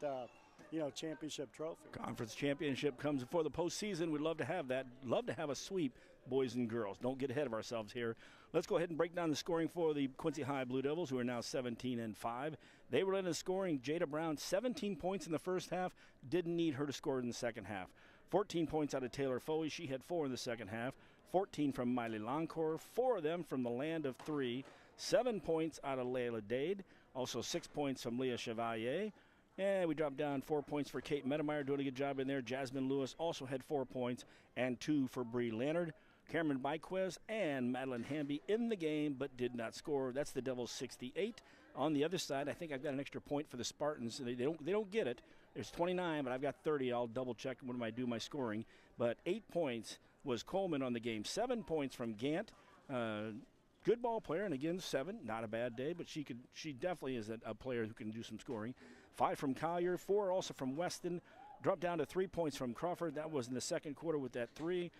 Championship trophy. Conference championship comes before the postseason. We'd love to have that. Love to have a sweep boys and girls. Don't get ahead of ourselves here. Let's go ahead and break down the scoring for the Quincy High Blue Devils, who are now 17-5. They were led in scoring. Jada Brown, 17 points in the first half. Didn't need her to score in the second half. 14 points out of Taylor Foley. She had 4 in the second half. 14 from Miley Loncourt, 4 of them from the land of 3. 7 points out of Layla Dade. Also 6 points from Leah Chevalier. And we dropped down 4 points for Kate Medemeyer, doing a good job in there. Jasmine Lewis also had 4 points, and 2 for Bree Leonard. Cameron Byquez and Madeline Hamby in the game, but did not score. That's the Devils 68. On the other side, I think I've got an extra point for the Spartans. They don't get it. There's 29, but I've got 30. I'll double check when I do my scoring. But 8 points was Coleman on the game. 7 points from Gant. Good ball player, and again 7. Not a bad day, but she definitely is a player who can do some scoring. 5 from Collier, 4 also from Weston. Dropped down to 3 points from Crawford. That was in the second quarter with that 3.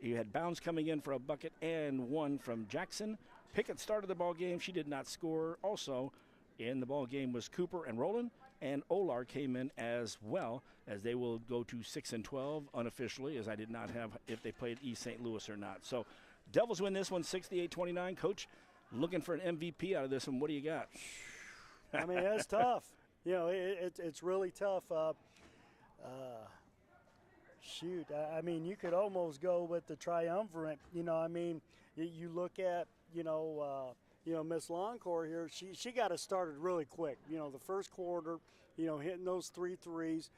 You had Bounds coming in for a bucket and 1 from Jackson. Pickett started the ball game. She did not score. Also in the ball game was Cooper and Rowland, and Olar came in as well, as they will go to 6-12 unofficially, as I did not have if they played East St. Louis or not. So Devils win this one 68-29. Coach, looking for an MVP out of this one. What do you got? I mean, that's tough. You know, it's really tough. Shoot, I mean, you could almost go with the triumvirate. You know, I mean, you look at, Miss Loncourt here. She got us started really quick. You know, the first quarter, hitting those 3 threes,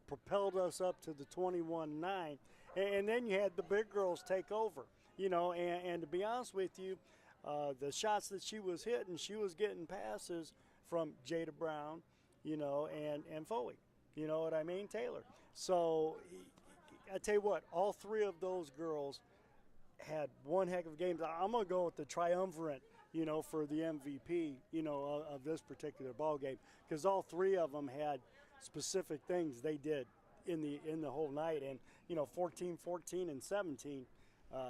propelled us up to the 21-9. And then you had the big girls take over, and to be honest with you, the shots that she was hitting, she was getting passes from Jada Brown, and Foley. You know what I mean? Taylor. So I tell you what, all 3 of those girls had one heck of games. I'm going to go with the triumvirate, for the MVP, of this particular ball game, because all 3 of them had specific things they did in the whole night. And 14, 14, and 17.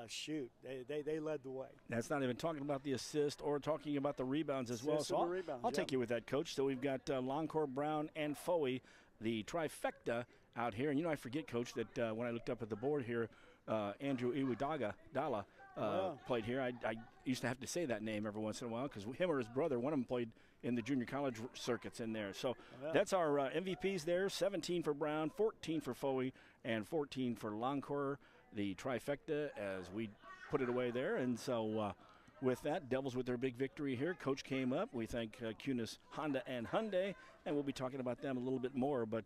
Shoot, they led the way. That's not even talking about the assist or talking about the rebounds as well. So I'll take you with that, Coach. So we've got Loncourt, Brown, and Foley, the trifecta out here. And I forget, Coach, that when I looked up at the board here, Andrew Iwidala played here. I used to have to say that name every once in a while because him or his brother, one of them played in the junior college circuits in there. So that's our MVPs there. 17 for Brown, 14 for Foley, and 14 for Loncourt. The trifecta as we put it away there. And so with that, Devils with their big victory here. Coach came up. We thank Cunis Honda and Hyundai, and we'll be talking about them a little bit more. But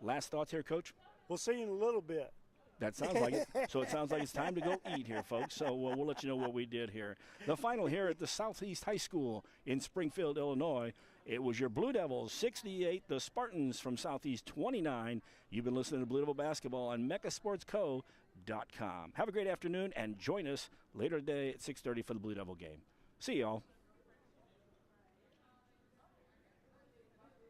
last thoughts here, Coach? We'll see you in a little bit. That sounds like it. So it sounds like it's time to go eat here, folks. So we'll let you know what we did here. The final here at the Southeast High School in Springfield, Illinois. It was your Blue Devils 68, the Spartans from Southeast 29. You've been listening to Blue Devil Basketball on MeccaSportsCo.com. Have a great afternoon, and join us later today at 6:30 for the Blue Devil game. See y'all.